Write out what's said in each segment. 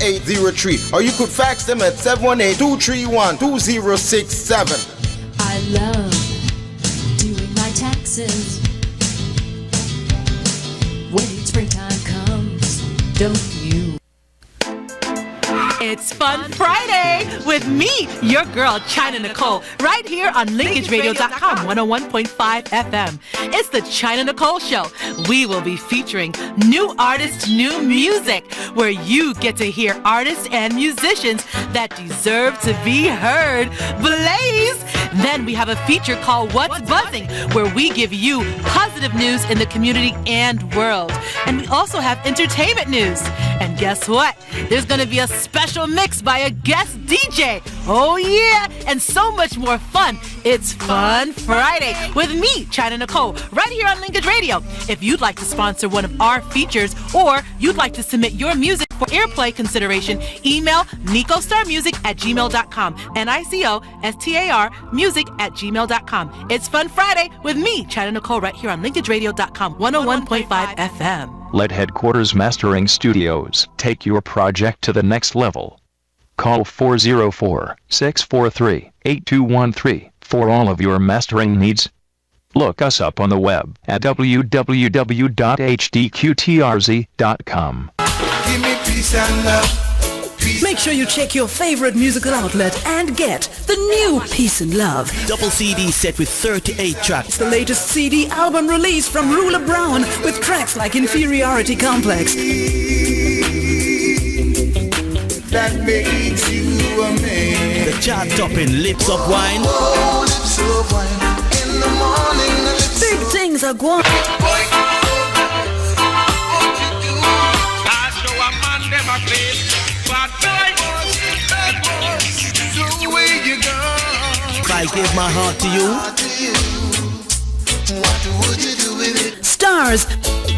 7803. Or you could fax them at 718-231-2067. I love doing my taxes. When springtime comes, don't you? It's Fun Friday with me, your girl, Chyna Nicole, right here on LinkageRadio.com, 101.5 FM. It's the Chyna Nicole Show. We will be featuring new artists, new music, where you get to hear artists and musicians that deserve to be heard. Blaze! Then we have a feature called What's Buzzing, where we give you positive news in the community and world. And we also have entertainment news. And guess what? There's going to be a special mix by a guest DJ. Oh yeah, and so much more fun. It's Fun Friday with me, Chyna Nicole, right here on Linkage Radio. If you'd like to sponsor one of our features or you'd like to submit your music for airplay consideration, email nicostarmusic@gmail.com. NICOSTAR music@gmail.com. It's Fun Friday with me, Chyna Nicole, right here on LinkageRadio.com, 101.5 FM. Let Headquarters Mastering Studios take your project to the next level. Call 404-643-8213 for all of your mastering needs. Look us up on the web at www.hdqtrz.com. Give me peace and love. Make sure you check your favorite musical outlet and get the new Peace and Love. Double CD set with 38 tracks. It's the latest CD album release from Rula Brown with tracks like Inferiority Complex. That makes you a man. The chart-topping Lips Up Wine. Oh, lips of wine. In the morning, the lips Big things are going. If I give my heart to you, what would you do with it? Stars.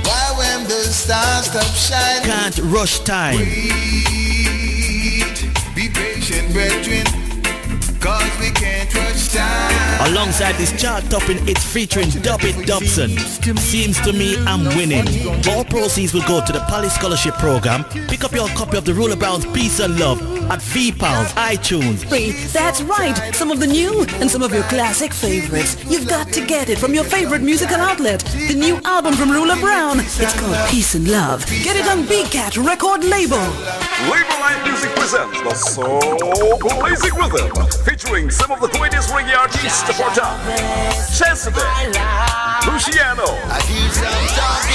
Why when the stars stop shining? can't rush time. Wait, be patient, brethren, cause we can't rush time. Alongside this chart-topping, it's featuring Dub It Dobson. Seems to me I'm winning. All proceeds will go to the Poly Scholarship Program. Pick up your copy of the Rula Brown's Peace and Love at VPALS, iTunes. That's right. Some of the new and some of your classic favorites. You've got to get it from your favorite musical outlet. The new album from Rula Brown. It's called Peace and Love. Get it on Big Cat record label. Label Life Music presents the Soul Blazing Rhythm, featuring some of the greatest reggae artists of our time. Chesapeake, Luciano,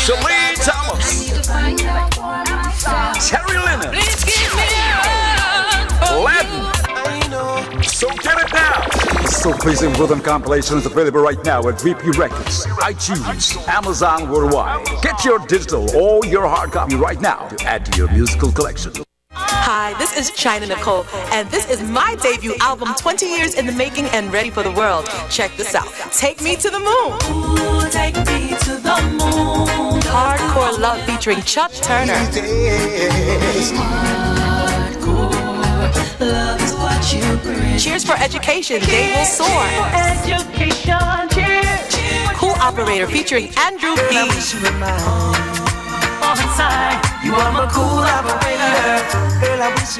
Shalene Thomas, Terry Lennon, Lenn. So get it now. The Soul Blazing Rhythm compilation is available right now at VP Records, iTunes, Amazon worldwide. Get your digital or your hard copy right now to add to your musical collection. Hi, this is Chyna Nicole, and this is my debut album, 20 years in the making and ready for the world. Check this out. Take Me to the Moon. Ooh, take me to the moon. Hardcore Love featuring Chuck Turner. Hardcore love is what you bring. Cheers for Education, They Will Soar. Education, cheers. Cool Operator featuring Andrew B. You are my cool operator.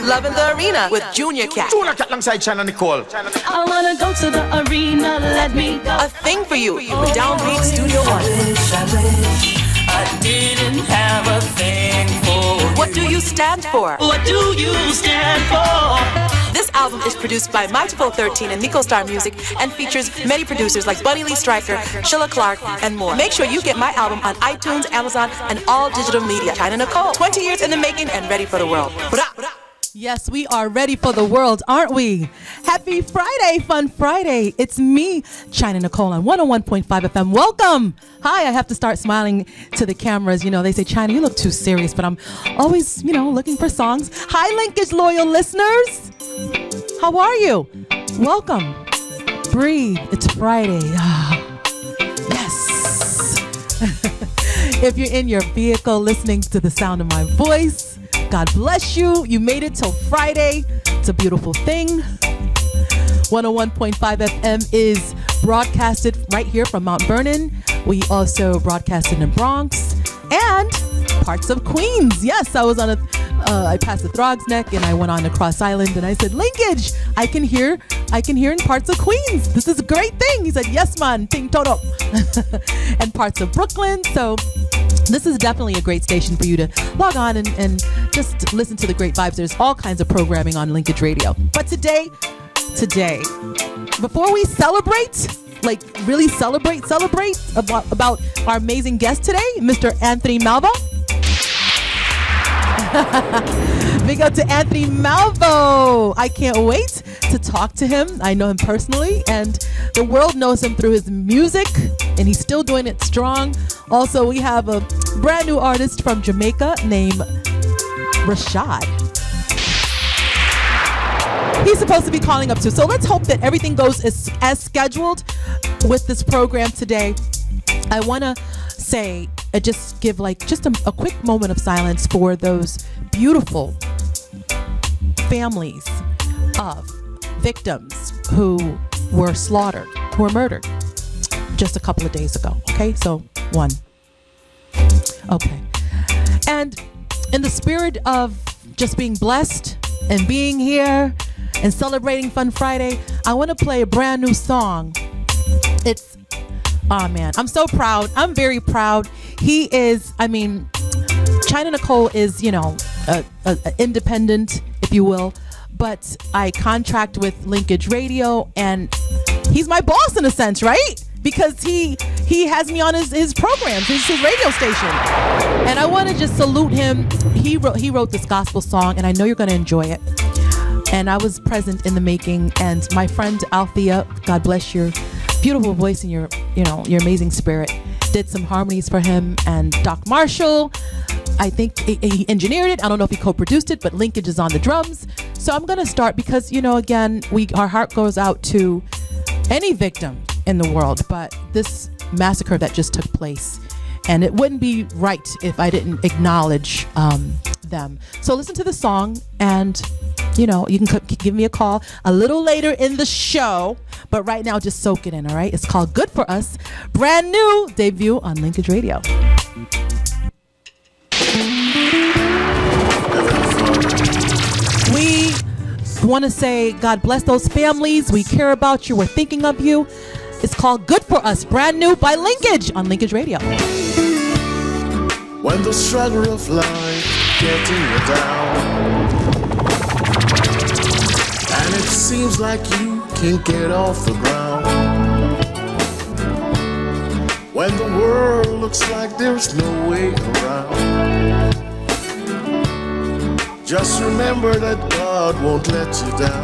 Love in the Arena with Junior Cat. Alongside Chyna Nicole. I wanna go to the arena, let me go. A Thing for You with Downbeat Studio One. I didn't have a thing for What Do You Stand For? What do you stand for? This album is produced by Mightyful 13 and Nico Star Music and features many producers like Bunny Lee Stryker, Sheila Clark, and more. Make sure you get my album on iTunes, Amazon, and all digital media. Chyna Nicole, 20 years in the making and ready for the world. Yes, we are ready for the world, aren't we? Happy Friday, Fun Friday. It's me, Chyna Nicole on 101.5 FM. Welcome. Hi, I have to start smiling to the cameras. You know, they say, Chyna, you look too serious, but I'm always, looking for songs. Hi, Linkage loyal listeners. How are you? Welcome. Breathe. It's Friday. Yes. If you're in your vehicle listening to the sound of my voice, God bless you. You made it till Friday. It's a beautiful thing. 101.5 FM is broadcasted right here from Mount Vernon. We also broadcasted in Bronx and parts of Queens. Yes, I was on I passed the Throgs Neck and I went on to Cross Island and I said, Linkage, I can hear in parts of Queens. This is a great thing. He said, yes, man, ting toto. And parts of Brooklyn. So this is definitely a great station for you to log on and just listen to the great vibes. There's all kinds of programming on Linkage Radio. But today, before we celebrate, like really celebrate about our amazing guest today, Mr. Anthony Malvo. Big up to Anthony Malvo. I can't wait to talk to him. I know him personally, and the world knows him through his music, and he's still doing it strong. Also, we have a brand new artist from Jamaica named Rachaad. He's supposed to be calling up too. So let's hope that everything goes as scheduled with this program today. I want to say, just give a quick moment of silence for those beautiful families of victims who were slaughtered, who were murdered just a couple of days ago. Okay, so one. Okay. And in the spirit of just being blessed and being here and celebrating Fun Friday, I want to play a brand new song. Oh man, I'm so proud. I'm very proud. Chyna Nicole is, a independent, if you will, but I contract with Linkage Radio, and he's my boss in a sense, right? Because he has me on his programs, his radio station. And I want to just salute him. He wrote this gospel song, and I know you're going to enjoy it. And I was present in the making, and my friend Althea, God bless your beautiful voice and your amazing spirit, did some harmonies for him. And Doc Marshall, I think he engineered it. I don't know if he co-produced it, but Linkage is on the drums. So I'm going to start because, again, our heart goes out to any victim in the world, but this massacre that just took place, and it wouldn't be right if I didn't acknowledge them. So listen to the song, and you can give me a call a little later in the show, but right now just soak it in. All right, it's called Good For Us, brand new debut on Linkage Radio. We want to say God bless those families. We care about you. We're thinking of you. It's called Good For Us, brand new by Linkage on Linkage Radio. When the struggle of life getting you down, and it seems like you can't get off the ground, when the world looks like there's no way around, just remember that God won't let you down.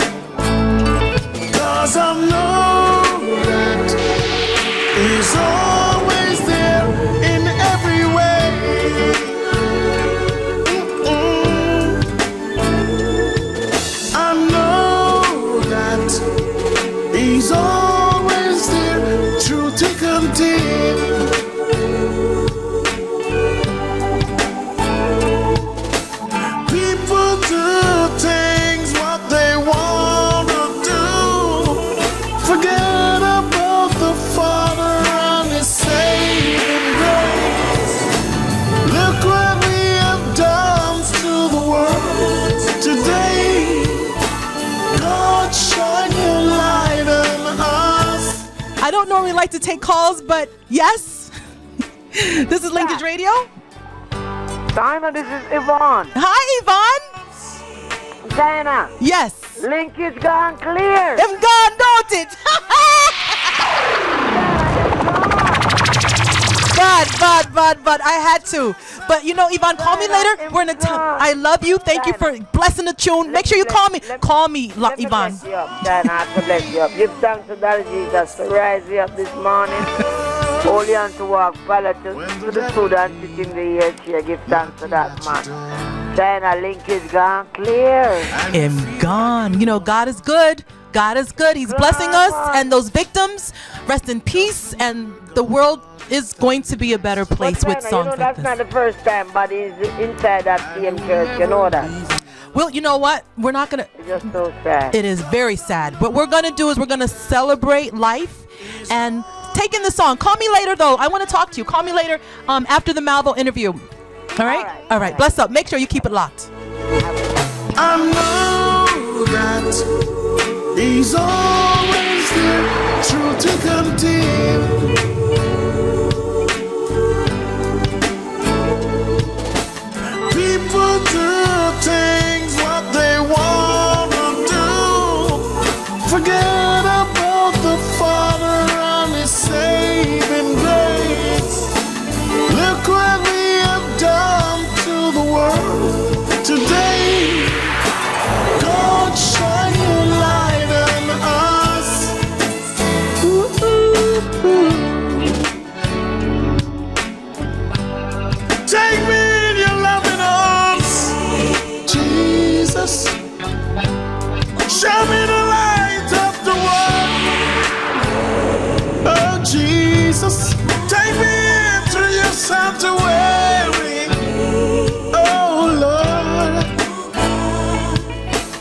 'Cause I know that He's always there in every way. I know that He's always there through thick and thin. People do things what they want to do. Forget about the Father and His saving grace. Look what we have done to the world today. God, shine your light on us. I don't normally like to take calls, but yes, this is Linkage Radio. Chyna, this is Yvonne. Hi, Yvonne. Chyna. Yes. Linkage gone clear. Them gone noted. But I had to. But Yvonne, call me later. We're in a time. I love you. Thank you for blessing the tune. Make sure you call me. Call me, Yvonne. Chyna, to bless you up. Give thanks to Daddy Jesus to rise you up this morning. Holy and to walk, follow to the student sitting in the air chair. Give thanks to that man. Chyna, Linkage gone clear. I'm gone. God is good. God is good. He's blessing us, and those victims rest in peace, and the world is going to be a better place with songs like that's this. not the first time, but he's inside that same church. You know that. Well, you know what? We're not gonna. It's just so sad. It is very sad. What we're gonna do is we're gonna celebrate life and take in the song. Call me later, though. I want to talk to you. Call me later after the Malvo interview. All right. All right. Bless up. Make sure you keep it locked. I know that He's always there, true to contain. People do things what they wanna do. Forget about the Father and His saving grace. Look what we have done to the world today. God, shine your light on us. Ooh, ooh, ooh. Take me in your loving arms, Jesus. Show me the light of the world. Oh, Jesus. Take me into your sanctuary. Oh, Lord.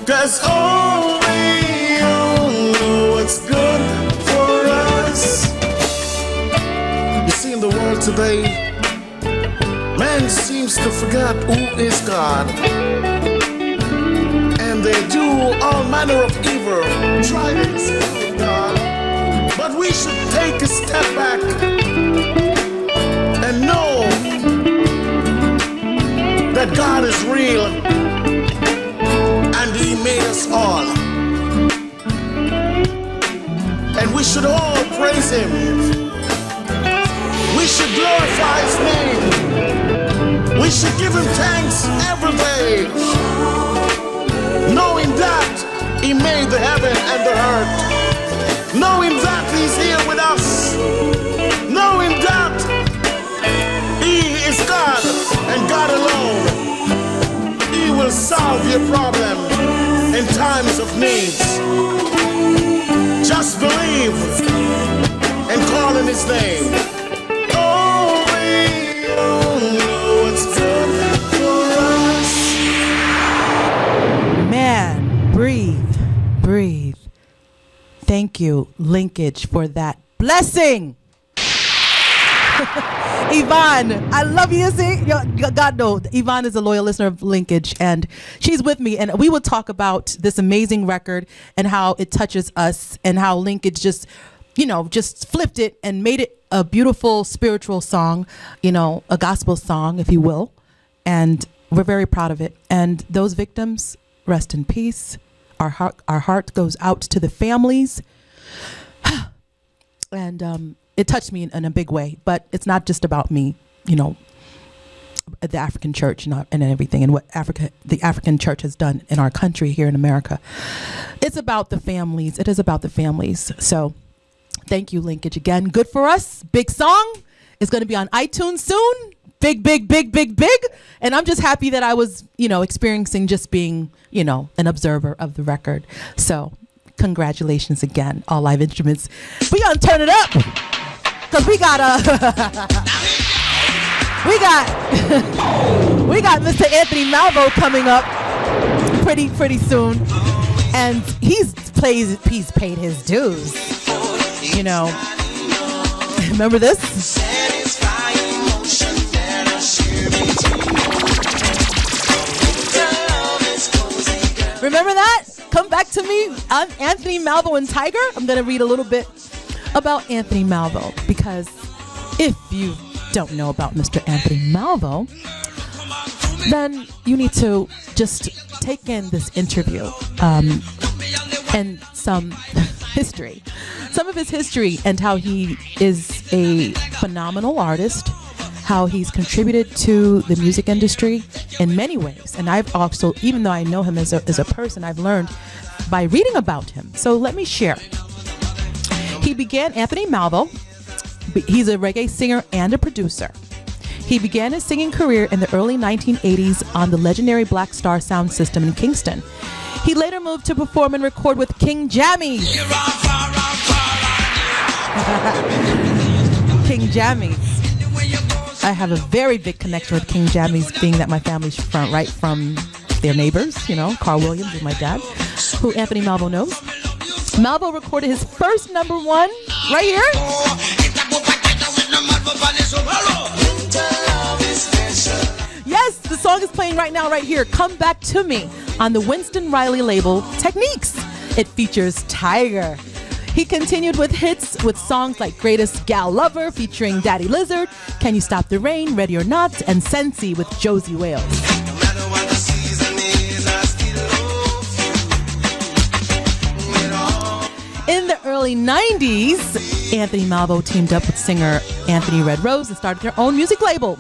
'Cause only you know what's good for us. You see, in the world today, man seems to forget who is God. And they do all manner of evil, try to escape God. But we should take a step back and know that God is real and He made us all. And we should all praise Him. We should glorify His name. We should give Him thanks every day, knowing that He made the heaven and the earth, knowing that He's here with us, knowing that He is God and God alone. He will solve your problem in times of need. Just believe and call in His name. Only you know what's good for us. Man, breathe, breathe. Thank you, Linkage, for that blessing. Yvonne, I love you. See, God knows, Yvonne is a loyal listener of Linkage, and she's with me. And we will talk about this amazing record and how it touches us, and how Linkage just, just flipped it and made it a beautiful spiritual song, a gospel song, if you will. And we're very proud of it. And those victims, rest in peace. Our heart goes out to the families. And it touched me in a big way, but it's not just about me, the African church and everything, and what the African church has done in our country here in America. It's about the families. It is about the families. So thank you, Linkage, again. Good for us. Big song. It's going to be on iTunes soon. Big, big, big, big, big. And I'm just happy that I was, experiencing just being, an observer of the record. So congratulations again, all live instruments. We gonna turn it up, cause we got Mr. Anthony Malvo coming up pretty soon, and he's paid his dues. Remember this? Remember that? Come back to me. I'm Anthony Malvo and Tiger. I'm going to read a little bit about Anthony Malvo, because if you don't know about Mr. Anthony Malvo, then you need to just take in this interview and some history. Some of his history and how he is a phenomenal artist, how he's contributed to the music industry in many ways. And I've also, even though I know him as a person, I've learned by reading about him. So let me share. He began, Anthony Malvo, he's a reggae singer and a producer. He began his singing career in the early 1980s on the legendary Black Star sound system in Kingston. He later moved to perform and record with King Jammys. King Jammys. I have a very big connection with King Jammys, being that my family's from their neighbors, Carl Williams is my dad, who Anthony Malvo knows. Malvo recorded his first #1 right here. Yes, this. The song is playing right now, right here. Come Back to Me on the Winston Riley label Techniques. It features Tiger. He continued with hits with songs like Greatest Gal Lover featuring Daddy Lizard, Can You Stop the Rain, Ready or Not, and Sensi with Josie Wales. In the early 90s, Anthony Malvo teamed up with singer Anthony Red Rose and started their own music label.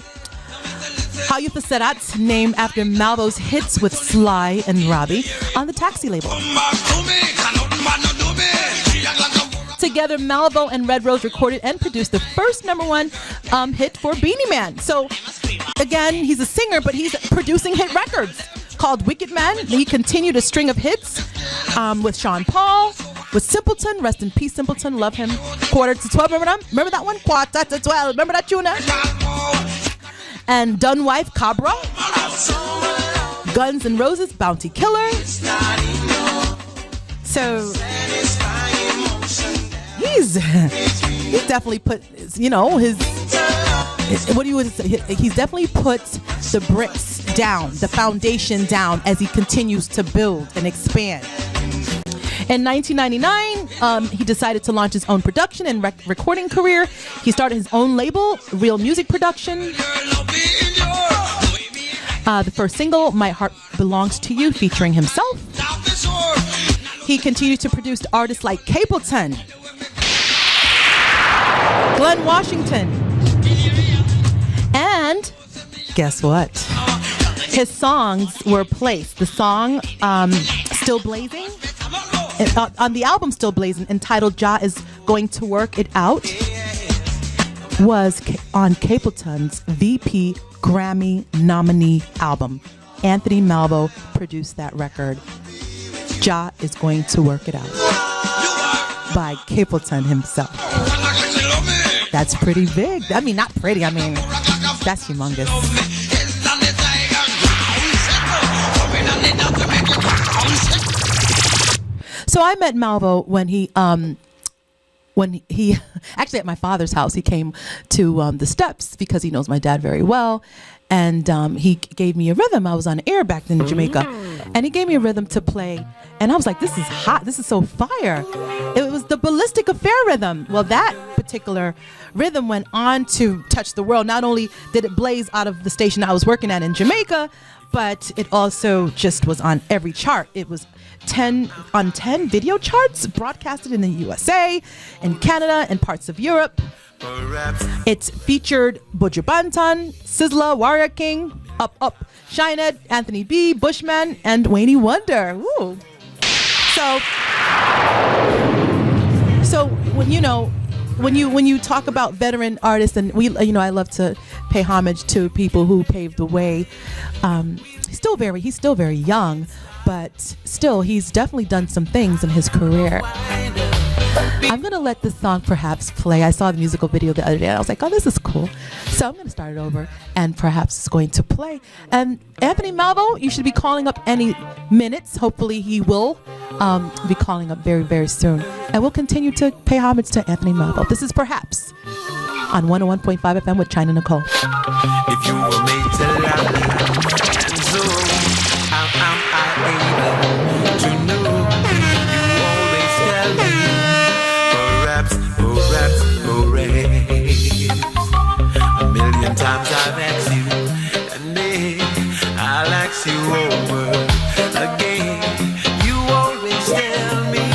Hayuth Serat, named after Malvo's hits with Sly and Robbie on the Taxi label. Together, Malvo and Red Rose recorded and produced the first #1 hit for Beanie Man. So, again, he's a singer, but he's producing hit records. Called Wicked Man, he continued a string of hits with Sean Paul, with Simpleton, rest in peace Simpleton, love him. Quarter to 12, remember that one? Quarter to 12, remember that tune? And Dunwife Cabra, Guns N' Roses, Bounty Killer. So he's definitely put, you know, his what do you would say? He's definitely put the bricks down, the foundation down as he continues to build and expand. In 1999, he decided to launch his own production and recording career. He started his own label, Real Music Production. The first single, My Heart Belongs to You, featuring himself. He continued to produce artists like Capleton, Glenn Washington, and guess what? His songs were placed. The song Still Blazing, on the album Still Blazing, entitled Ja Is Going to Work It Out, was on Capleton's VP Grammy nominee album. Anthony Malvo produced that record. Ja Is Going to Work It Out by Capleton himself. That's pretty big. I mean, not pretty. I mean, that's humongous. So I met Malvo when he actually at my father's house. He came to the steps because he knows my dad very well, and he gave me a rhythm. I was on air back then in Jamaica, and he gave me a rhythm to play, and I was like, this is hot, this is so fire. It was the Ballistic Affair rhythm. Well, that particular rhythm went on to touch the world. Not only did it blaze out of the station I was working at in Jamaica, but it also just was on every chart. It was 10 video charts, broadcasted in the USA, in Canada, and parts of Europe. It's featured Buju Banton, Sizzla, Warrior King, Up, Chyna, Anthony B, Bushman, and Wayne Wonder. Ooh. So when you talk about veteran artists, and I love to pay homage to people who paved the way. He's still very young, but still he's definitely done some things in his career. I'm going to let this song perhaps play. I saw the musical video the other day and I was like, oh, this is cool. So I'm going to start it over and perhaps it's going to play. And Anthony Malvo, you should be calling up any minutes. Hopefully he will be calling up very, very soon. And we'll continue to pay homage to Anthony Malvo. This is Perhaps on 101.5 FM with Chyna Nicole. If you were made to love me, and so I'm able to know, you always tell me, perhaps, a million times I've asked you, and then I'll ask you over again. You always tell me,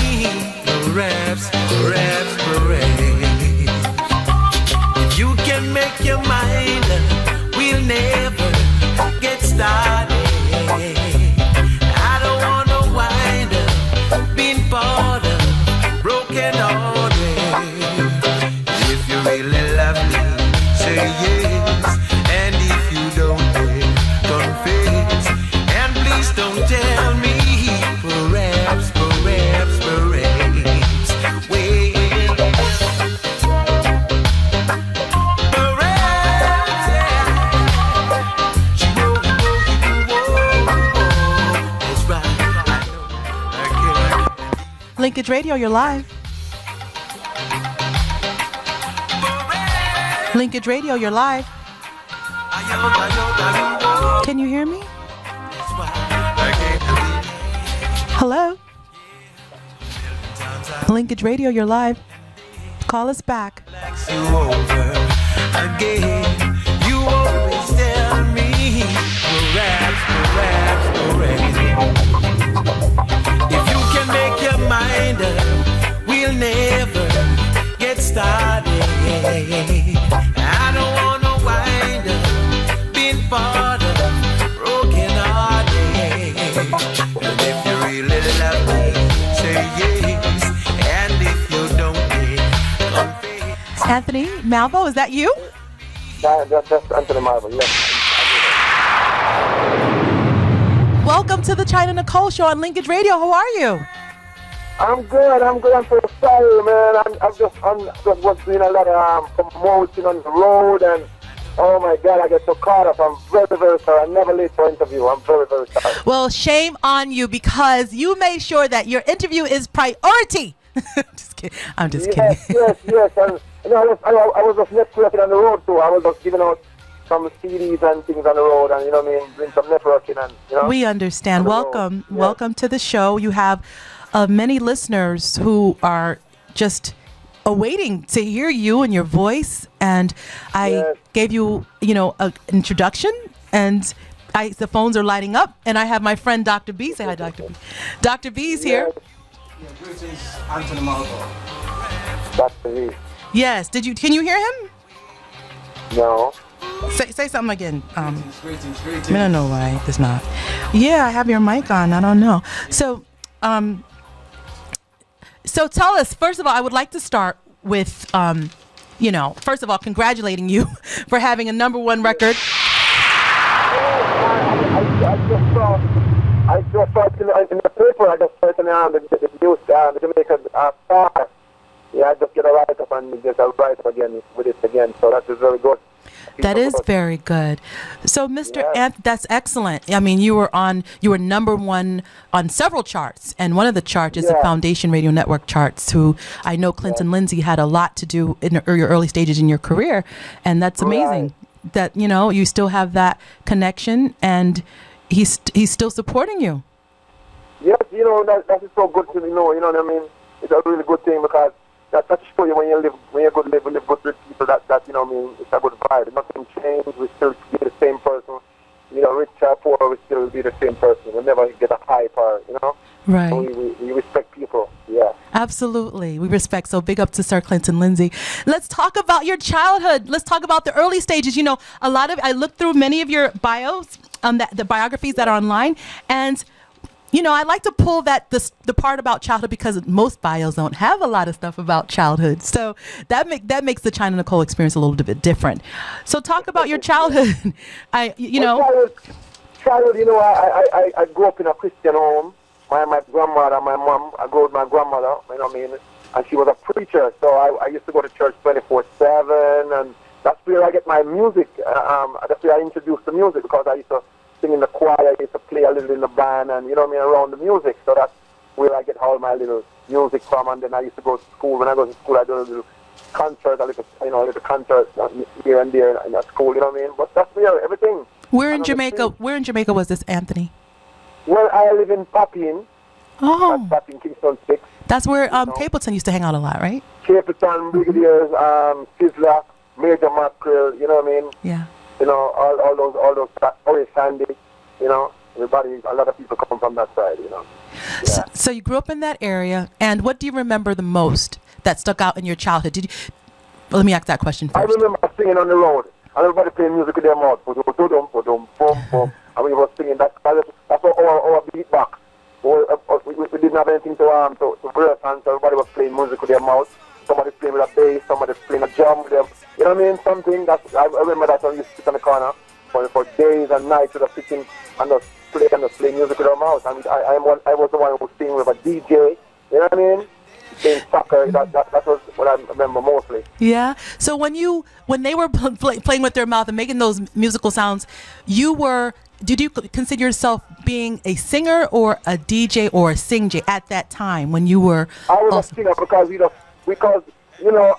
perhaps. If you can make your mind up, we'll never get started. I don't wanna wind up being part of broken hearted. If you really love me, say yes. And if you don't, confess. And please don't tell me perhaps. Linkage Radio, you're live. Linkage Radio, you're live. Can you hear me? Hello? Linkage Radio, you're live. Call us back. You over again. You always tell me perhaps. If you can make your mind up, we'll never get started. I don't wanna wind up being part of broken hearted. And if you really love me, say yes. And if you don't, Anthony Malvo, is that you? That's Anthony Malvo, yes. Welcome to the Chyna Nicole Show on Linkage Radio. How are you? I'm good. I'm so sorry, man. I'm just was doing a lot of promotion on the road, and oh my God, I get so caught up. I'm very sorry. I'm never late for interview. I'm very sorry. Well, shame on you because you made sure that your interview is priority. I'm just kidding. Yes. And I was just networking on the road too. I was just giving out some CDs and things on the road, and doing some networking and We understand. Welcome to the show. You have many listeners who are just awaiting to hear you and your voice, and I gave you an introduction, and the phones are lighting up, and I have my friend Dr. B. Say hi, Dr. B. Dr. B's here. Yeah, greetings, Anthony Malvo. Dr. B. Yes. Can you hear him? No. Say something again. Greetings. I don't know why it's not. Yeah, I have your mic on. I don't know. So tell us. First of all, I would like to start with, first of all, congratulating you for having a #1 record. I just saw it in the paper. I just saw it in the news, the Jamaican star. Yeah, I just get a write-up and get a write-up again with it again. So that is very good. That is very good. So, Mr. That's excellent. I mean, you were #1 on several charts, and one of the charts is the Foundation Radio Network charts. Who I know Clinton Lindsay had a lot to do in your early stages in your career, and that's amazing. That you still have that connection, and he's still supporting you. Yes, that is so good to know. You know what I mean? It's a really good thing because that show you when you live good with people that it's a good vibe. Nothing changed. We still be the same person. Rich or poor, we still be the same person. We'll never get a hype or Right. So we respect people. Yeah. Absolutely. We respect. So big up to Sir Clinton Lindsay. Let's talk about your childhood. Let's talk about the early stages. I looked through many of your bios, the biographies that are online, and I like to pull the part about childhood because most bios don't have a lot of stuff about childhood. So that makes the Chyna Nicole experience a little bit different. So talk about your childhood. Childhood, I grew up in a Christian home. My grandmother, my mom, I grew up with my grandmother, and she was a preacher. So I used to go to church 24/7, and that's where I get my music. That's where I introduced the music because I used to sing in the choir, I used to play a little in the band, and around the music. So that's where I get all my little music from. And then I used to go to school. When I go to school, I do a little concert, a little concert here and there in school. But that's where everything. Where in Jamaica was this, Anthony? Well, I live in Papine. Oh. That's Papine, Kingston 6. That's where Capleton used to hang out a lot, right? Capleton, Brigadiers, Sizzler, Major Mackerel. Yeah. All those, Orange Sandy, everybody, a lot of people come from that side, Yeah. So you grew up in that area, and what do you remember the most that stuck out in your childhood? Let me ask that question first. I remember singing on the road, and everybody playing music with their mouth. And we were singing, that's our beatbox. We didn't have anything to rehearse, and so everybody was playing music with their mouth. Somebody playing with a bass, somebody playing a drum with them. You know what I mean? Something that I remember that I used to sit on the corner for days and nights with a sitting and just play music with our mouth. And I was the one who was singing with a DJ. You know what I mean? Playing soccer. That was what I remember mostly. Yeah. So when they were playing with their mouth and making those musical sounds, did you consider yourself being a singer or a DJ or a sing J at that time when you were? I was a singer because you know,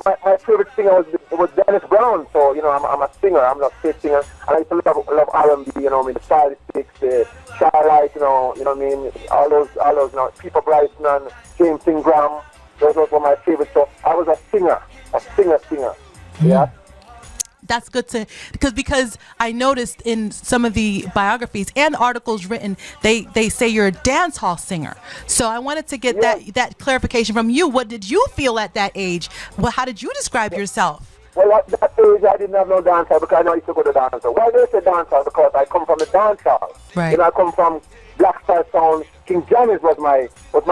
my favorite singer was Dennis Brown. So, you know, I'm a singer. I'm not a stage singer. And I used to love R&B, you know, I mean, the Stylistics, the Starlight, you know what I mean, all those, you know, Peter Bryson and James Ingram. Those were my favorites. So I was a singer. Yeah. That's good to because I noticed in some of the biographies and articles written, they say you're a dance hall singer. So I wanted to get that clarification from you. What did you feel at that age? Well, how did you describe yourself? Well, at that age, I didn't have no dance hall because I know I used to go to dance hall. Why do I say dance hall? Because I come from the dance hall. Right. You know, I come from Black Star Sound. King Jammy's was my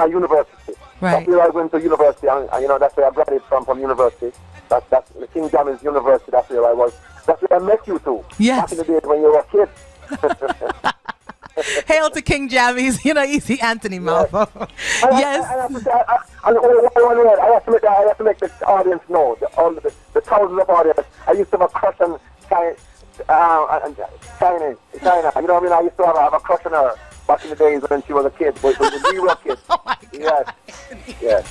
university. Right. That's where I went to university, and you know, that's where I graduated from university. That's the King Jammy's University. That's where I was. That's where I met you two. Yes. Back in the days when you were a kid. Hail to King Jammy's, you know, easy Anthony Malvo. Yes. I have to make the audience know, all the thousands of audience. I used to have a crush on Chyna. You know what I mean? I used to have a crush on her back in the days when she was a kid. But we were kids. Oh my God. Yes.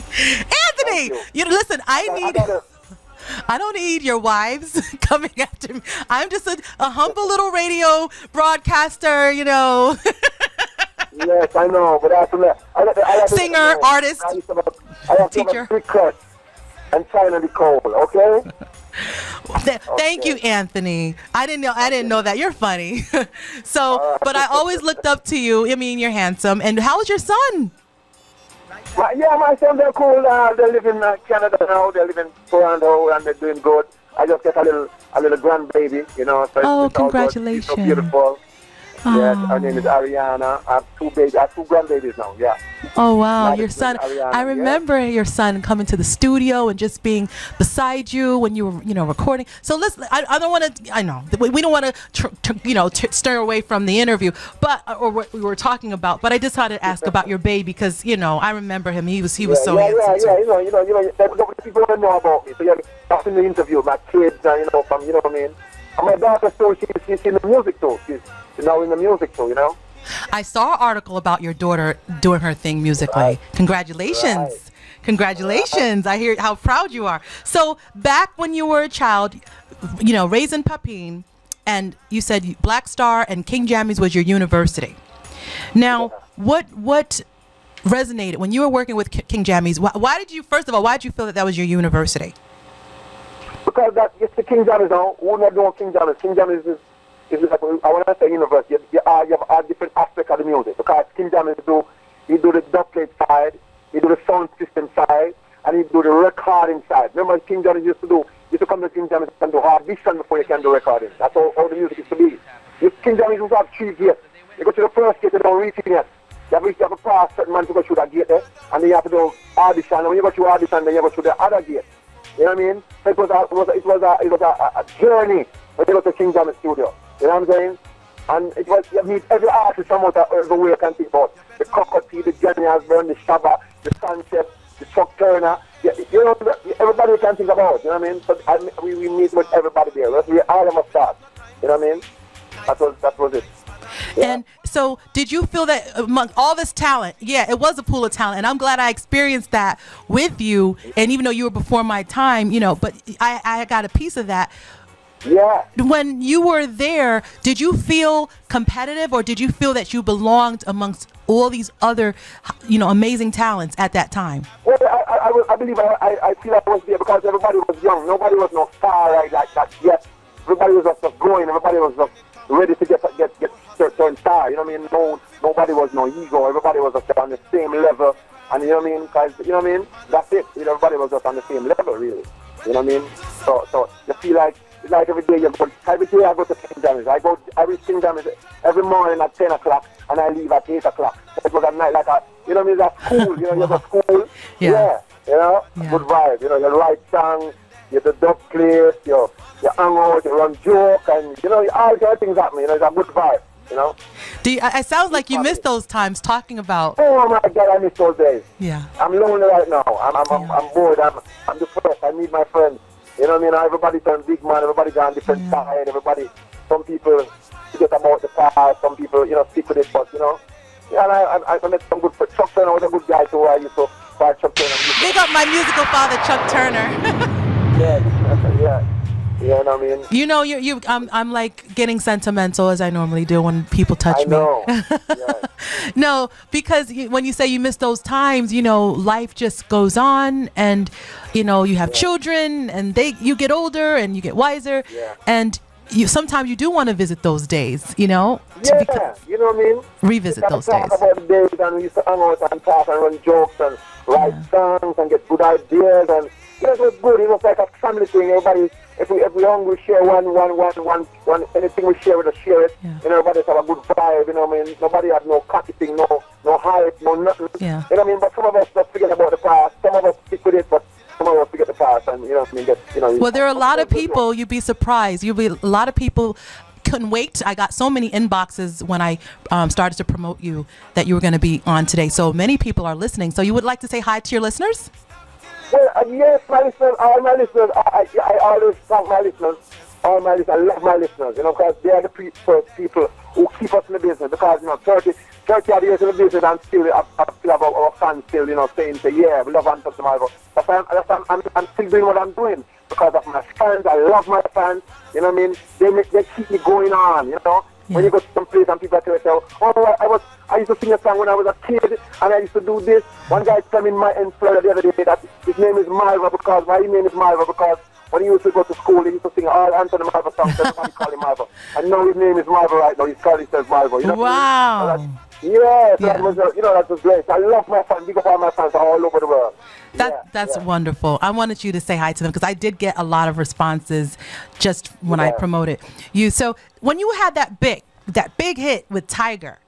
Anthony, you know, listen, I don't need your wives coming after me. I'm just a humble little radio broadcaster, you know. Yes, I know, but I have to singer, artist, I have to have a big crush on Chyna Nicole, okay? Thank you, Anthony. I didn't know that. You're funny. So, but I always looked up to you. I mean, you're handsome. And how is your son? My son, they're cool. They live in Canada now. They live in Toronto, and they're doing good. I just get a little grandbaby, you know. So congratulations! She's so beautiful. Yes, her name is Ariana. I have two grandbabies now. Yeah. Oh wow, Madison, your son! Ariana, I remember your son coming to the studio and just being beside you when you were, you know, recording. So listen, I don't want to. I know we don't want to, stir away from the interview, but or what we were talking about. But I just had to ask about your baby because you know I remember him. He was so handsome. Yeah. You know, people don't know about me. So that's in the interview. My kids, you know what I mean. And my daughter, so she's in the music too. She's now in the music too, you know. I saw an article about your daughter doing her thing musically. Right. Congratulations. Right. Congratulations. I hear how proud you are. So back when you were a child, you know, raised in Papine, and you said Black Star and King Jammy's was your university. Now, what resonated when you were working with King Jammy's? Why did you feel that was your university? Because it's the King Jammy's now. Who not know King Jammy's? King Jammy's is like, I want to say university. You have a different aspect of the music. Because King Jammy's do the dub plate side, he do the sound system side, and he do the recording side. Remember King Jammy's used to come to King Jammy's and do audition before you can do recording. That's how the music used to be. King Jammy's used to have 3 gates. You go to the first gate, you don't reach it yet. You have to pass certain man to go through that gate there, and then you have to do audition. And when you go through audition, then you go through the other gate. You know what I mean? So it was a journey when you go to King Jammy's studio. You know what I'm saying? And it was, you meet every artist from everywhere you can think about. The Cockatoo, the Johnny Osborne, the Shabba, the Sanchez, the Chuck Turner. You know, everybody you can think about. You know what I mean? So we meet with everybody there. We all of us start. You know what I mean? That was it. Yeah. And so did you feel that among all this talent, it was a pool of talent, and I'm glad I experienced that with you, and even though you were before my time, you know, but I got a piece of that. Yeah. When you were there, did you feel competitive, or did you feel that you belonged amongst all these other, you know, amazing talents at that time? Well, I believe I feel I was there because everybody was young. Nobody was no star like that yet. Everybody was just growing. Everybody was just ready to get certain star. You know what I mean? Nobody was no ego. Everybody was just on the same level. And you know what I mean? Because, you know what I mean? That's it. You know, everybody was just on the same level, really. You know what I mean? So you feel like every day I go to King Jammy's. I reach King Jammy's every morning at 10 o'clock, and I leave at 8 o'clock. So it was at night you know what I mean? That's cool. You know, you're at school. Yeah. You know? Yeah. Good vibe. You know, you write songs, you the dub place, you hang out, you run joke, and, you know, all kind of things happen. You know, it's a good vibe. You know? It sounds like you miss those times talking about. Oh my God, I miss those days. Yeah. I'm lonely right now. I'm bored. I'm depressed. I need my friends. You know what I mean? Everybody turned big man. Everybody gone different side. Some people forget about the past. Some people, you know, stick with it. But you know, Yeah, and I met some good Chuck Turner was a good guy too. I used to buy Chuck Turner. Big up my musical father, Chuck Turner. yeah. You know what I mean? You know, I'm like getting sentimental as I normally do when people touch me. No, because when you say you miss those times, you know, life just goes on, and you know, you have children, and you get older and you get wiser, and sometimes you do want to visit those days, you know. You know what I mean? Revisit those days. Talk about the days, and we used to hang out and talk and run jokes and write songs and get good ideas, and it was good. It was like a family thing. Everybody. If we hungry, share one, anything we share, we just share it. And everybody have a good vibe, you know what I mean? Nobody had no cocky thing, no hype, no nothing. You know what I mean? But some of us just forget about the past. Some of us stick with it, but some of us forget the past, and you know what I mean? Well, there are a lot of people, you'd be surprised. A lot of people couldn't wait. I got so many inboxes when I started to promote you that you were going to be on today. So many people are listening. So you would like to say hi to your listeners? Well, yes, my listeners, all my listeners, I always thank my listeners, all my listeners, I love my listeners, you know, because they are the first people who keep us in the business, because, you know, 30 odd years in the business, and still have our fans still, you know, saying, yeah, we love Anthony Malvo. I'm still doing what I'm doing, because of my fans. I love my fans, you know what I mean? They keep me going on, you know? When you go to some place and people tell you, I used to sing a song when I was a kid, and I used to do this. One guy told me in Florida the other day that his name is Malvo why his name is Malvo, because when he used to go to school, he used to sing all Anthony Malvo songs, so everybody call him Malvo. And now his name is Malvo right now. He's called himself Malvo. You know wow. That was great. I love my fans. Big up all my fans all over the world. That's wonderful. I wanted you to say hi to them, because I did get a lot of responses just when I promoted you. So when you had that big hit with Tiger,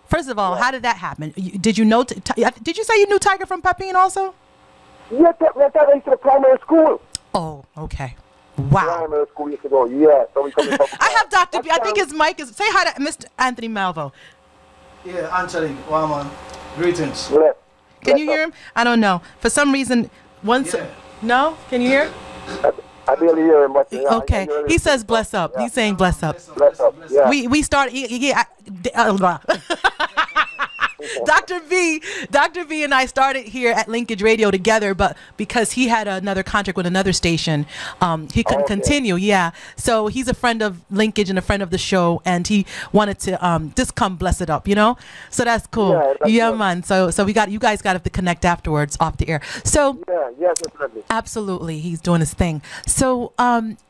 first of all, how did that happen? Did you know? Did you say you knew Tiger from Pepin also? Yes, I used to primary school. Oh, okay. Wow. Primary school used to go. Yeah. So we come I have Dr. B. I think his mic is. Say hi to Mr. Anthony Malvo. Yeah, Anthony, Waman. Greetings. Can you hear him? I don't know. For some reason, no? Can you hear? I barely hear him, but okay. He says bless up. He's saying bless up. Bless up. Yeah. We start. Dr. V and I started here at Linkage Radio together, but because he had another contract with another station, he couldn't continue. Yeah, so he's a friend of Linkage and a friend of the show, and he wanted to just come bless it up, you know. So that's cool. Yeah, man. So you guys got to connect afterwards off the air. So yeah, definitely. Absolutely, he's doing his thing. So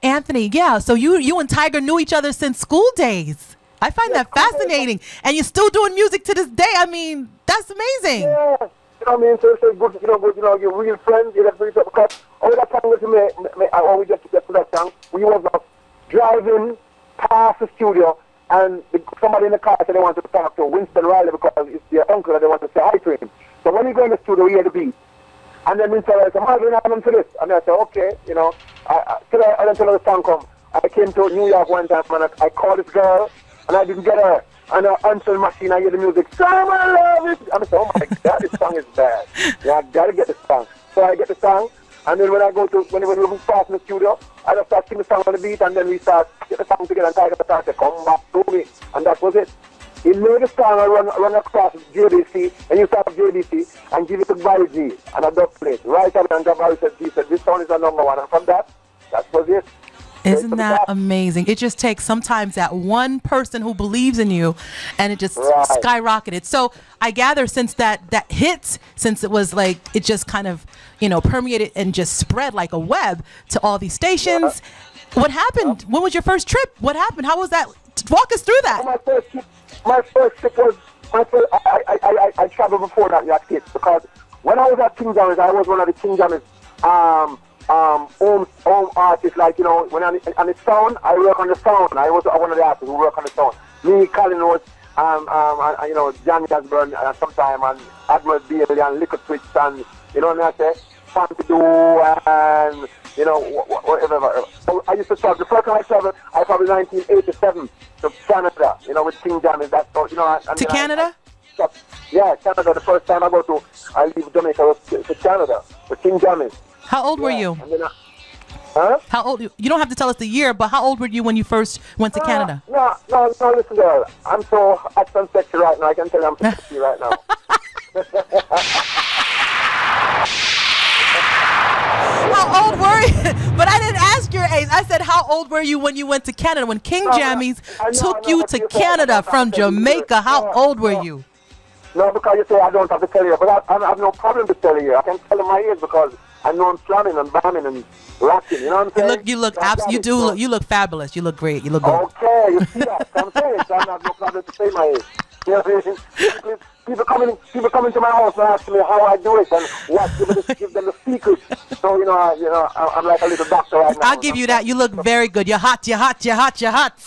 Anthony, so you and Tiger knew each other since school days. I find that fascinating, and you're still doing music to this day. I mean, that's amazing. Yeah, you know what I mean. So it's good, you're real friends. You get free stuff, because all that time with me, I always just get to that song. We was driving past the studio, and somebody in the car said they wanted to talk to Winston Riley, because it's their uncle and they want to say hi to him. So when we go in the studio, we hear the beat, and then Winston Riley said, "How do you have for this?" And I said, "Okay, you know." Until the song come, I came to New York one time, and I called this girl. And I didn't get her. And I answered the machine, I hear the music, "Someone love it." And I said, "Oh my God, this song is bad. Yeah, I gotta get the song." So I get the song, and then when we pass in the studio, I just start singing the song on the beat, and then we start get the song together, and Tiger said, "Come back to me." And that was it. He made the song and run across JBC, and you start JBC and give it to Barry G and a dub plate. Right away, and Barry said, "This song is a number one." And from that was it. Isn't that amazing? It just takes sometimes that one person who believes in you, and it just skyrocketed. So I gather since that hit, since it was like, it just kind of, permeated and just spread like a web to all these stations. What happened? When was your first trip? What happened? How was that? Walk us through that. My first trip was, I traveled before that, because when I was at King Jammys, I was one of the King Jammys home artists, like, when on the sound, I work on the sound. I was one of the artists who work on the sound. Me, Colin Rose, Johnny Osborne sometime, and Admiral Bailey, and Liquid Twitch, and, what I say, Pompidou, and, whatever. So I used to travel. The first time I traveled, I probably 1987 to Canada, with King Jammys. That's so, to Canada? Canada. The first time I leave Jamaica was to Canada with King Jammys. How old were you? And then Huh? How old? You don't have to tell us the year, but how old were you when you first went to Canada? No, listen, girl. I'm so hot and sexy right now. I can tell you I'm sexy right now. How old were you? But I didn't ask your age. I said, how old were you when you went to Canada? When King Jammys took you to Canada from Jamaica, how old were you? No, because you say I don't have to tell you. But I have no problem to tell you. I can tell you my age because I know I'm slamming and bamming and rocking. You know what I'm saying? You look fabulous. You look great. You look good. Okay, you see that? I'm saying so I have no problem to say my age. You know what I'm saying? People coming to my house and asking me how I do it and what, give them the secret. So, you know, I'm like a little doctor right now. I'll give you that. You look very good. You're hot. You're hot. You're hot. You're hot.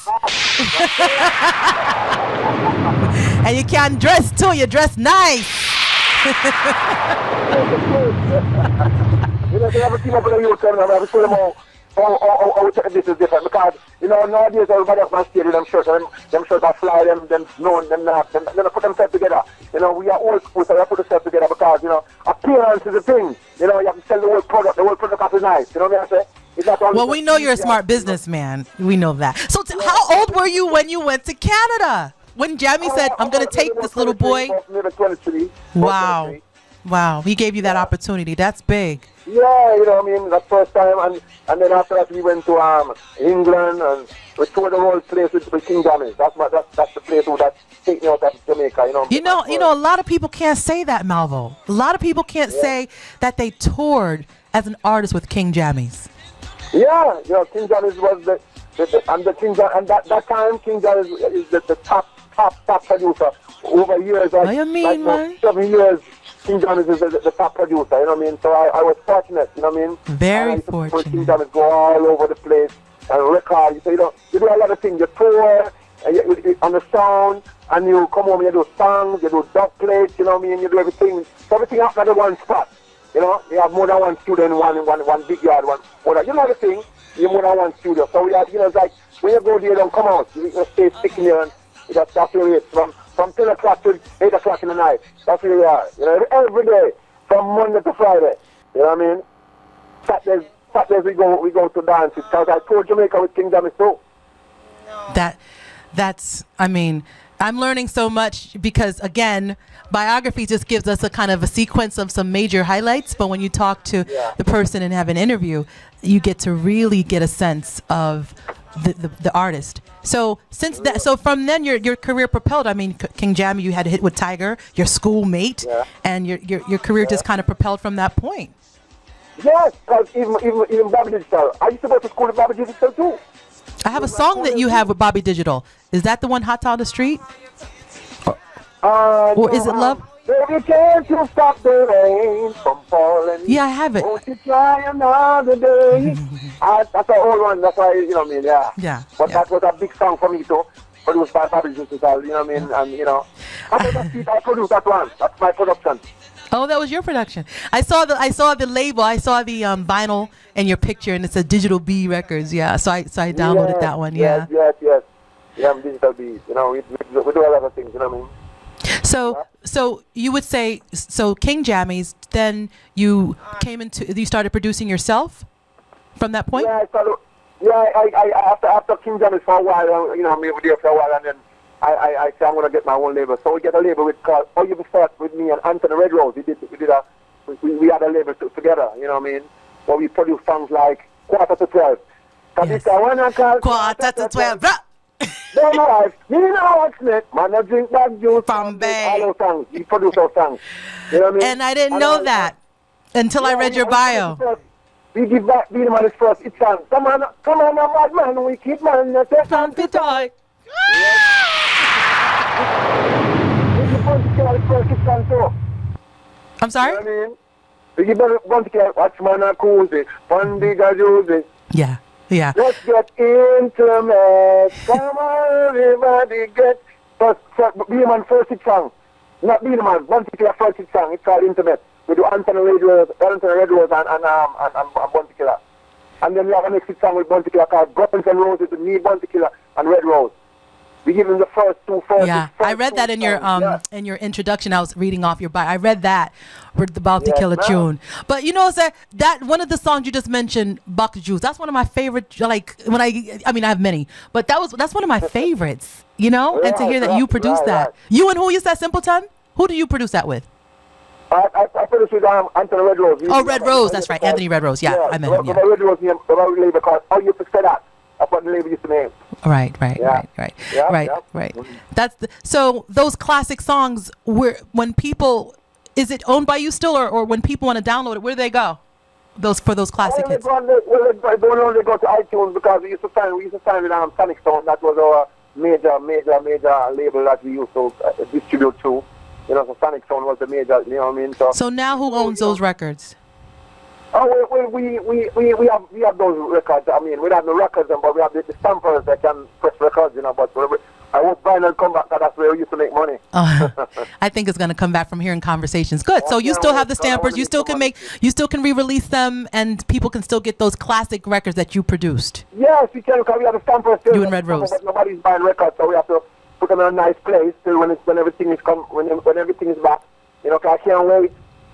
And you can dress too. You dress nice. You know, they have a team up in the youth and I have to show them how this is different because, you know, nowadays everybody up on stage with them shirts that fly them known, them not, them put themselves together. You know, we are old school, so we have to put ourselves together because, you know, appearance is a thing. You know, you have to sell the whole product has to be nice. You know what I'm saying? It's not well, we know you're a smart businessman. We know that. So how old were you when you went to Canada? When Jammy said, I'm going to take this little boy? Maybe 23. Wow. Wow. He gave you that opportunity. That's big. Yeah, you know what I mean? That first time. And then after that, we went to England and we toured the whole place with King Jammys. That's the place that take me out of Jamaica, you know. You know, a lot of people can't say that, Malvo. A lot of people can't say that they toured as an artist with King Jammys. Yeah, you know, King Jammys was that time King Jammys is the top producer over years. What do you mean, man? 7 years. King Jammys is the top producer, you know what I mean? So I was fortunate, you know what I mean? Very fortunate. King Jammys go all over the place and Rachaad. So, you know, you do a lot of things. You tour on the sound and you come home and you do songs, you do dub plates, you know what I mean? You do everything. So everything happens at one spot. You know, you have more than one studio in one big yard, you know the thing, you have more than one studio. So we have, you know, it's like when you go there, you don't come out. You stay sticking there and that's your rate from 10 o'clock to 8 o'clock in the night. That's where we are. You know, every day, from Monday to Friday. You know what I mean? Saturdays we go to dance because I toured Jamaica with King Jammys too. That's, I mean, I'm learning so much because, again, biography just gives us a kind of a sequence of some major highlights. But when you talk to the person and have an interview, you get to really get a sense of the artist. So from then your career propelled. I mean, King Jammy, you had a hit with Tiger, your schoolmate, and your career just kind of propelled from that point. Yes, because even Bobby Digital. I used to go to school with Bobby Digital too. I have a song that you have with Bobby Digital. Is that the one, Hot on the Street? Or is it Love? Baby, can't you stop the rain from falling? Yeah, I have it. Won't you try another day? That's an old one. That's why, you know what I mean? Yeah. But that was a big song for me too. Produced by Bobby Digital, you know what I mean? And, you know, I produced that one. That's my production. Oh, that was your production. I saw the label. I saw the vinyl and your picture, and it said Digital B Records. Yeah, so I downloaded that one. Yeah. Yes. Yeah, Digital B. You know, we do a lot of things. You know what I mean? So you would say, King Jammys. Then you you started producing yourself from that point. Yeah, I started. Yeah, after King Jammys for a while, you know, we were there for a while, and then I said I'm gonna get my own label. So we get a label called You Be First with me and Anthony Red Rose. We had a label together. You know what I mean? Where we produced songs like Quarter to 12. Yes. Quarter to 12. Don't know, me know what's next. Man, I drink that juice. From Bay. All those songs. We produce those songs. You know what I mean? And I didn't know that until I read your bio. We give back Beenie Man his first hit song. Come on, bad man, we keep man. Let's on to toy. I'm sorry? You know what I mean? We give one to watch man a cozy, one big a juicy. Yeah. Let's get intimate. Come on, everybody get. Beenie Man first hit song. Not Beenie Man, one particular first hit song. It's called Intimate. We do Anthony Red Rose and Bounty Killer. And then we have a next hit song with Bounty Killer called Guns and Roses with me, Bounty Killer, and Red Rose. We give him the first two. Yeah, I read that in your in your introduction. I was reading off your bio. I read that we're about to kill a tune. But you know, that one of the songs you just mentioned, Buck Juice. That's one of my favorite. Like when I mean, I have many, but that's one of my favorites. You know, and to hear that you produced that. You and who is that, Simpleton? Who do you produce that with? I produced with Anthony Red Rose. Oh, Red Rose. That's right, Anthony Red Rose. Yeah, I met him. Yeah. Red Rose name, the label called. How you fix that? That's what the label used to name. Right. That's so those classic songs when people, is it owned by you still, or when people want to download it, where do they go? Those classic hits. They go to iTunes because we used to sign with Sonic Sound. That was our major label that we used to distribute to. You know, so Sonic Sound was the major. You know what I mean? So now who owns those records? Oh, we have those records. I mean, we don't have the records, but we have the stampers that can press records, you know. But I hope vinyl come back, that's where we used to make money. I think it's going to come back from hearing conversations. Good. So you still have the stampers. You still can re-release them, and people can still get those classic records that you produced. Yes, we can, because we have the stampers still. You and Red Rose. But nobody's buying records, so we have to put them in a nice place till when everything is when everything is back. You know, 'cause I can't wait.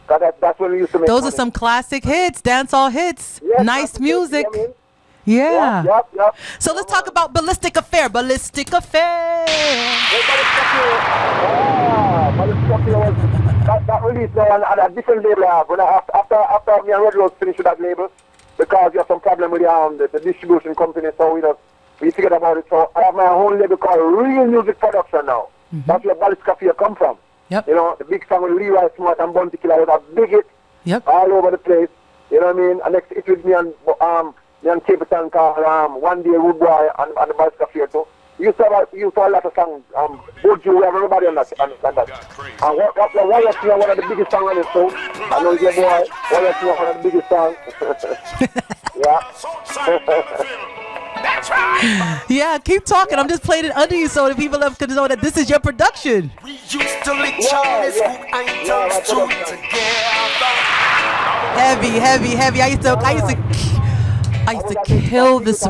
That's when we used to make those money. Are some classic hits, dancehall hits. Yes, nice music. Yeah. Yep. So let's talk about Ballistic Affair. Ballistic Affair. That release now on a different label. After me and Red Rose finished with that label, because we have some problem with the distribution company, so we figured about it. So I have my own label called Real Music Production now. Mm-hmm. That's where Ballistic Affair come from. Yep. You know, the big song with Leroy Smart and Bounty Killer was a big hit all over the place. You know what I mean? And next it with me and Cape Town called One Day Rude Boy and the Ballistic Affair too. You saw a lot of songs. Boju, we have everybody on that. And one of the biggest songs on the show. I know your boy. One of the biggest songs. That's right. Yeah, keep talking. I'm just playing it under you so that people can know that this is your production. We used to lick Chinese food items together. Heavy. I used to kill this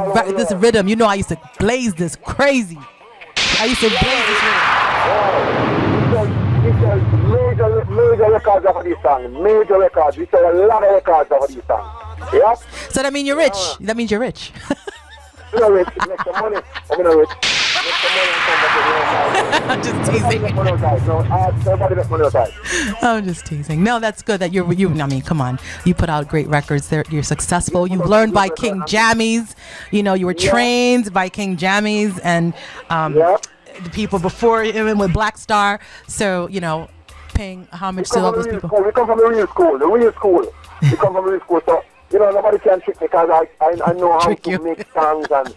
rhythm. You know, I used to blaze this crazy. Major records of these songs. Major records. We sell a lot of records of these songs. Yeah. So that means you're rich. That means you're rich. I'm not rich. Make some money. I'm not rich. I'm just teasing. I'm just teasing. No, that's good that you. I mean, come on. You put out great records. You're successful. You've learned by King Jammys. You know, you were trained by King Jammys and the people before him with Black Star. So, you know, paying homage to all those people. We come from the real school. We come from the real school. So, you know, nobody can trick me because I know how to make songs and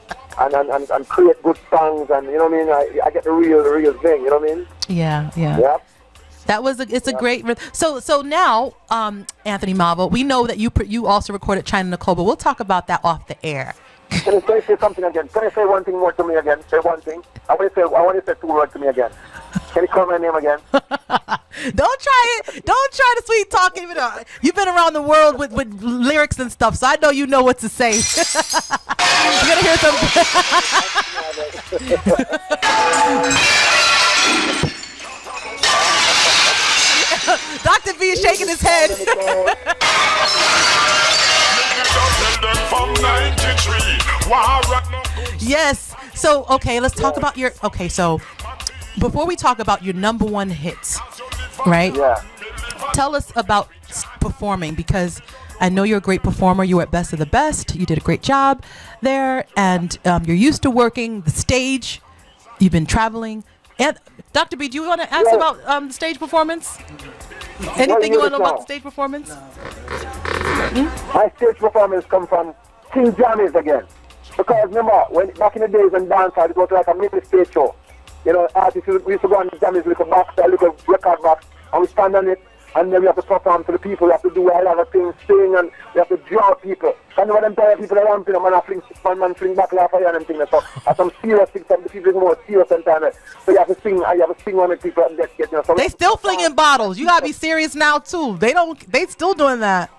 create good songs, and you know what I mean. I get the real thing. You know what I mean? Yeah. That was it's a great. So now, Anthony Malvo, we know that you also recorded Chyna Nicole, but we'll talk about that off the air. Can you say something again? Can you say one thing more to me again? Say one thing. I want you to say two words to me again. Can you call my name again? Don't try it. Don't try to sweet talk. Even though you've been around the world with lyrics and stuff, so I know you know what to say. You're gonna hear some. Dr. B is shaking his head. Yes. So okay, let's talk about your. Okay, so before we talk about your number one hits, right? Yeah. Tell us about performing, because I know you're a great performer. You were at Best of the Best. You did a great job there, and you're used to working the stage. You've been traveling. And Dr. B, do you want to ask about the stage performance? Anything you want to know about the stage performance? My stage performance come from King Jammys again. Because remember, back in the days when dancehall, it was like a mini stage show. You know, artists, we used to go on the Jammys little box, a little record box, and we stand on it, and then we have to perform to the people. We have to do a lot of things, sing, and we have to draw people. And when them tired people around, you know, man fling back laugh and them things. So at some serious things, some of the people is more serious than time. So you have to sing one with people and get you know. So they still flinging bottles. You gotta be serious now too. They still doing that.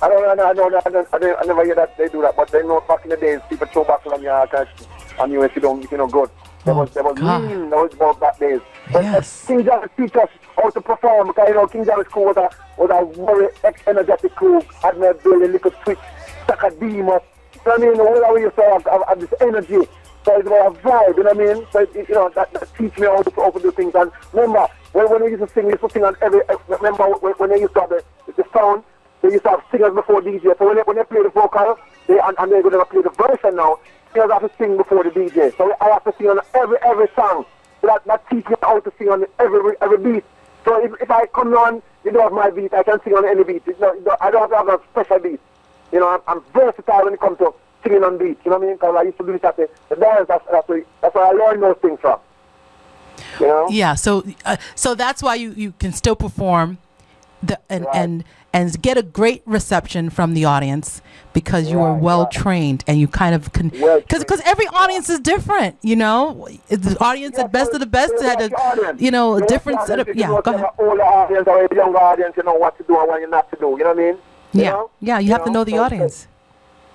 I never hear that they do that, but they know back in the days people throw bottles on you if you're not good. They was mean. That was about that days. But King Jammys teach us how to perform. Because you know, King Jammys crew was a very energetic crew. Had me build a little switch, stack a demos. So I mean, all we used to have this energy. So it was a vibe, you know what I mean? So it, you know, that teach me how to do things. And remember, when we used to sing, we used to sing on remember when they used to have the sound, they used to have singers before DJ. So when they play the vocal, and they're going to play the version now, singers have to sing before the DJ. So I have to sing on every song. So that teach me how to sing on every beat. So if I come on, you don't have my beat, I can sing on any beat. I don't have a special beat. You know, I'm versatile when it comes to singing on beat, you know what I mean? Because I used to do this at the dance. That's where I learned those things from. You know? Yeah. So that's why you can still perform, and get a great reception from the audience because you are well trained and you kind of can. Because every audience is different, you know. The audience at Best of the Best had a different set of. Yeah. Go ahead. Older audience or a younger audience, you know what to do and what you're not to do. You know what I mean? Yeah. You have to know the audience.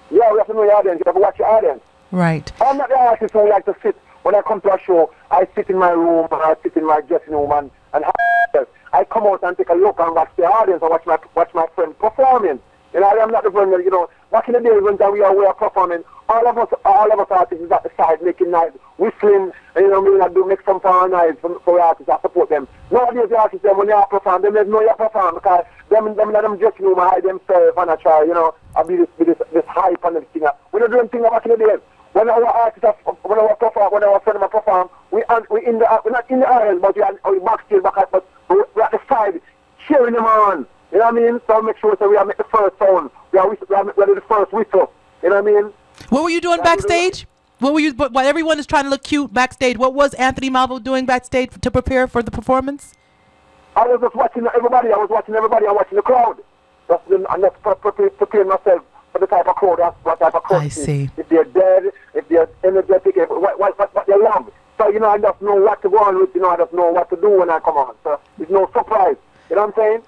Yeah, we have to know the audience. You have to watch your audience. Right. I'm not the artist who like to sit. When I come to a show, I sit in my room and I sit in my dressing room and I come out and take a look and watch the audience and watch my friend performing. You know, I'm not the one, you know, back in the day when we were performing, all of us artists is at the side making noise, whistling, and you know, make some fun noise for artists that support them. Nowadays the artists, when they are performing, they don't know you perform because them dressing room hide themselves and I try, you know, I be this hype and everything. We don't do anything back in the day. When our artists, when our friends perform, we're not in the audience, but we're backstage, but we're at the side, cheering them on. You know what I mean? So make sure we are make the first sound. We are the first whistle. You know what I mean? What were you doing backstage? While everyone is trying to look cute backstage, what was Anthony Malvo doing backstage to prepare for the performance? I was just watching everybody. I was watching the crowd. I'm just preparing myself for the type of crowd. That's what type of crowd. I see. If they're dead, if they're energetic, what they love. So, you know, I just know what to go on with. You know, I just know what to do when I come on. So it's no surprise. You know what I'm saying?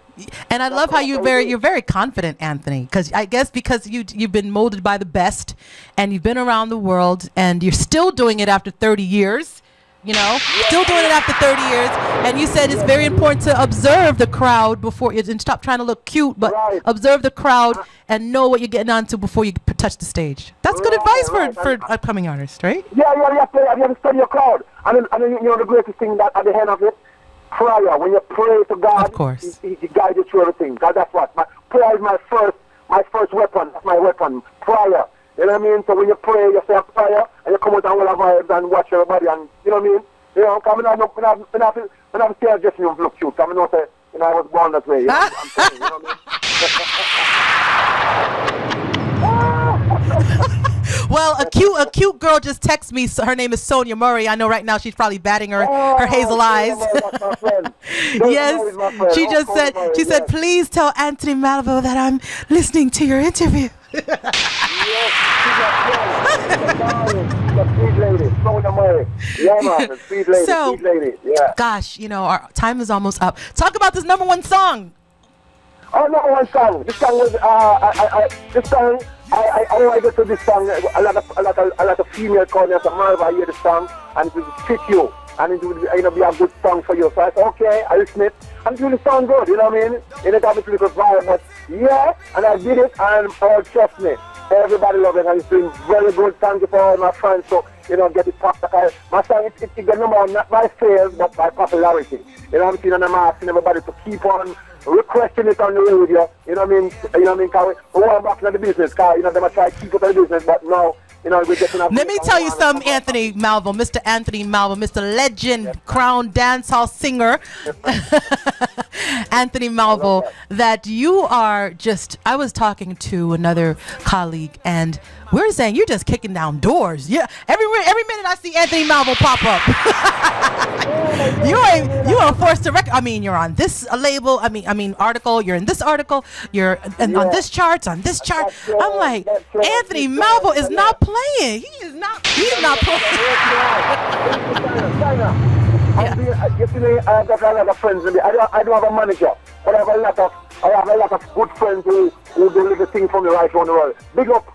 And I love how you're very confident, Anthony, because I guess because you've been molded by the best and you've been around the world and you're still doing it after 30 years, you know, still doing it after 30 years. And you said it's very important to observe the crowd before you, and stop trying to look cute, but observe the crowd and know what you're getting onto before you touch the stage. That's good advice for upcoming artists, right? Yeah, you have to study your crowd. And then you know, the greatest thing that at the end of it, prayer. When you pray to God, of course, He guides you through everything. God, that's what prayer is my first weapon. That's my weapon. Prayer. You know what I mean? So when you pray, you say a prayer, and you come out and all of vibes and watch everybody, and you know what I mean? You know, because when I'm still just look cute. I know that, you know, I was born that way. You know, I'm saying, you know what I mean? Well, a cute girl just texted me. So her name is Sonia Murray. I know right now she's probably batting her hazel eyes. Yes, she said, please tell Anthony Malvo that I'm listening to your interview. Yes, sweet lady, Sonia Murray. Yeah, man, sweet lady, yeah. Gosh, you know, our time is almost up. Talk about this number one song. Oh, number one song. This song was I get to this song. A lot of female call me and say, Malvo, I hear the song and it will fit you and it will be a good song for you. So I said, okay, I listen it and it really sound good. You know what I mean? It got me to little vibe, but yeah, and I did it and trust me, everybody love it and it's doing very good. Thank you for all my friends. So you know, get it popped. My song it got number one not by sales but by popularity. You know what I'm saying? And I'm asking everybody to keep on requesting it on the radio, you know what I mean? You know what I mean? Cause we want back into the business, cause you know they might try to keep it in the business, but now, you know, we're getting. Let me tell you something, Anthony Malvo, Mr. Anthony Malvo, Mr. Legend, crowned dancehall singer, Anthony Malvo, that you are just. I was talking to another colleague, and we're saying you're just kicking down doors. Yeah, every minute I see Anthony Malvo pop up. You are forced to record. I mean, you're on this label. I mean, article. You're in this article. You're on this chart. On this chart. I'm like, Anthony Malvo is not playing. He is not playing. Yesterday, I got a lot of friends. I don't have a manager, but I have a lot of good friends who do little things for me right around the world. Big up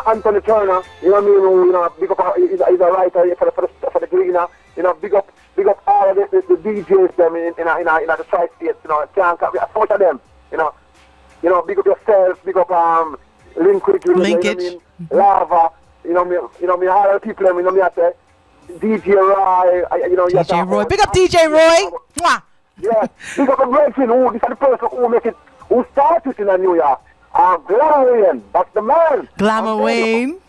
Anthony Turner, you know what I mean? Who, you know, big up, he's a writer for the Greener. You know, big up all of the DJs them in the tri-states. You know, can't a bunch of them. You know, big up yourself, big up Linkage, you know what I mean? Lava. You know me, all the people. You know me, I say DJ Roy. You know, DJ Roy, big up DJ Roy. Mwah. Yeah, big up a great thing. Who this is the person who started in New York. Glamour Wayne, that's the man. Glamour Wayne,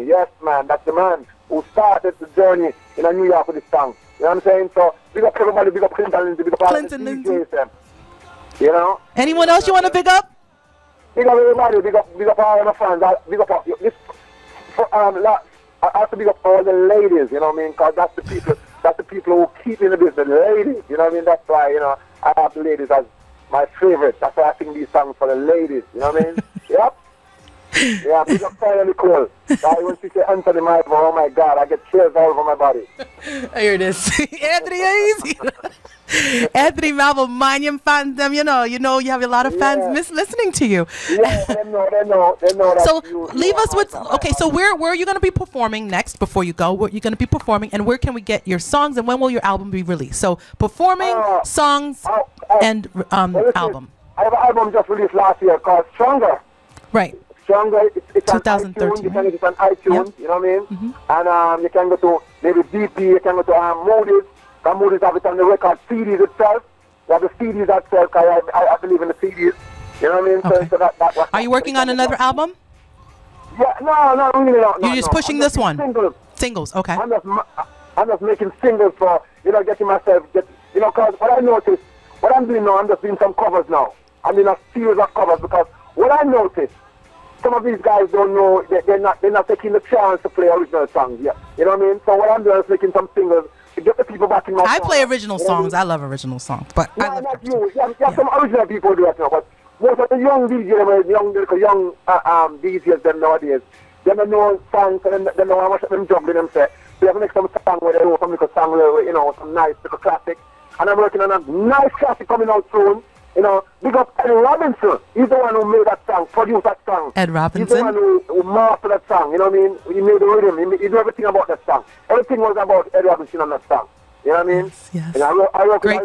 yes, man, that's the man who started the journey in New York with this song. You know what I'm saying? So, big up everybody, big up Clinton Lindsay, big up all the DJs, them. You know? Anyone else you want to big up? Big up everybody, big up all my fans. Big up this. I have to big up all the ladies, you know what I mean? Because that's the people who keep in the business, ladies. You know what I mean? That's why, you know, I have the ladies as my favorite. That's why I sing these songs for the ladies. You know what I mean? Yep. Yeah, big up Chyna Nicole. When she say Anthony Malvo, oh my God, I get chills all over my body. Here it is. Anthony, easy. Anthony Malvo, Manyam fans, them, you know, you have a lot of fans listening to you. Yeah, they know that. So leave us with, okay, so where are you going to be performing next before you go? Where you're going to be performing, and where can we get your songs, and when will your album be released? So performing, songs, and album. I have an album just released last year called Stronger. Right. Stronger, it's 2013. on iTunes. You can get it on iTunes, Yep. you know what I mean? And you can go to maybe DP, you can go to Moody's. Moody's have it on the record CDs itself. You have the CDs itself, I believe in the CDs. You know what I mean? Okay. So that Are you working on another album? Yeah, no, really not. You're just pushing this one? Singles, okay. I'm just making singles for, you know, getting myself, you know, because what I noticed, what I'm doing now, I'm just doing some covers now. I'm doing a series of covers because what I noticed, some of these guys don't know, they're not taking the chance to play original songs. Yeah, you know what I mean? So what I'm doing is making some singles to get the people back in my I song. play original songs. I love original songs. But no, not you. You have some original people do it now, but most of the young DJs, young DJs them nowadays, they don't know songs and they know how much of them juggling them say. So you have to make some song where they know some little song, you know, some nice little classic. And I'm working on a nice classic coming out soon. You know, because Ed Robinson, he's the one who made that song, produced that song. Ed Robinson? He's the one who mastered that song, you know what I mean? He made the rhythm, he knew everything about that song. Everything was about Ed Robinson on that song. You know what I mean? Yes. And I wrote Great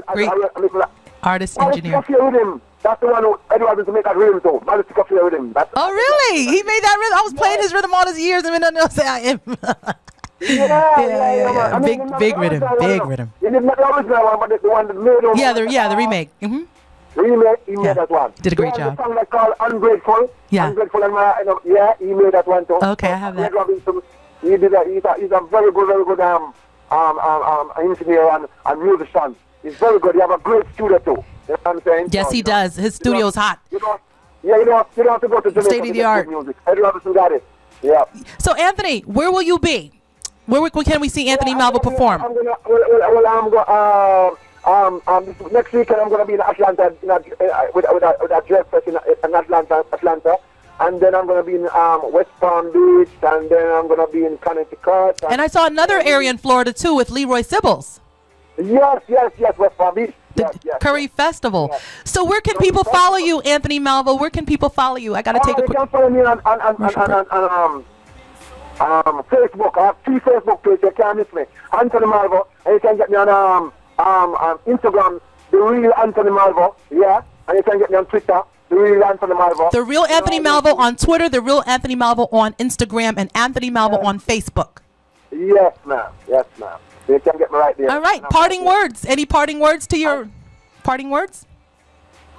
artist, engineer. Rhythm. That's the one who Ed Robinson made that rhythm too. Rhythm. Oh, really? He made that rhythm? I was playing his rhythm all these years and then they'll say I am. Yeah. Big rhythm. He didn't make the original one, but the one that made it. Yeah, the remake. Mm-hmm. He made that one. Did a great job. The song that's called Ungrateful. Yeah. Ungrateful, and he made that one too. Okay, I have that. Ed Robinson, he's a very good engineer and musician. He's very good. He have a great studio too. You know what I'm saying? Yes, he does. His studio's hot. You don't have to go to Jamaica State of the art music. Ed Robinson got it. Yeah. So Anthony, where will you be? Where can we see Anthony Malvo perform? Next weekend I'm gonna be in Atlanta with a dress fest in Atlanta, and then I'm gonna be in West Palm Beach, and then I'm gonna be in Connecticut. And I saw another area in Florida too with Leroy Sibbles. Yes, West Palm Beach. Curry Festival. Yes. So where can people follow you, Anthony Malvo? Where can people follow you? I gotta take a quick. You can follow me on Facebook. I have 2 Facebook pages. You can't miss me, Anthony Malvo, and you can get me on Instagram, The Real Anthony Malvo, yeah, and you can get me on Twitter, The Real Anthony Malvo. The Real Anthony Malvo on Twitter, The Real Anthony Malvo on Instagram, and Anthony Malvo on Facebook. Yes, ma'am. You can get me right there. All right, parting words. Any parting words to your parting words?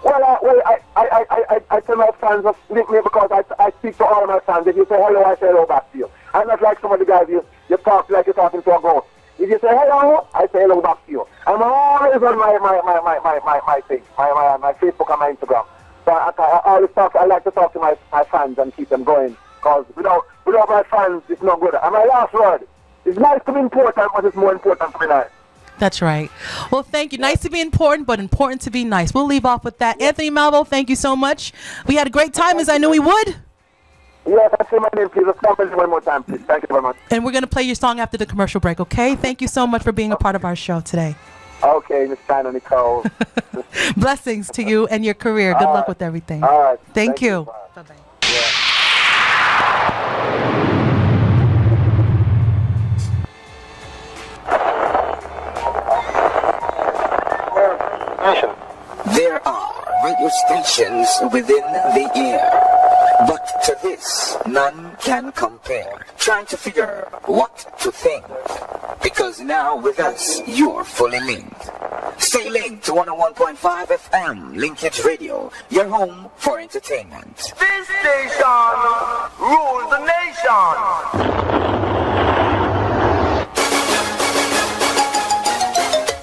Well, I tell my fans of link me because I speak to all of my fans. If you say hello, I say hello back to you. I'm not like some of the guys you talk like you're talking to a ghost. If you say hello, I say hello back to you. I'm always on my thing, my Facebook and my Instagram. So I always talk. I like to talk to my fans and keep them going. Because without my fans, it's not good. And my last word: it's nice to be important, but it's more important to be nice. That's right. Well, thank you. Nice to be important, but important to be nice. We'll leave off with that. Anthony Malvo, thank you so much. We had a great time, as I knew we would. Yes, I say my name, please. Come one more time, please. Thank you very much. And we're going to play your song after the commercial break, okay? Thank you so much for being a part of our show today. Okay, Miss Chyna Nicole. Blessings to you and your career. Good luck with everything. All right. Thank you. Bye-bye. Yeah. There are radio stations within the air, but to this, none can compare. Trying to figure what to think, because now with us, you're fully linked. Stay linked to 101.5 FM, Linkage Radio, your home for entertainment. This station rules the nation.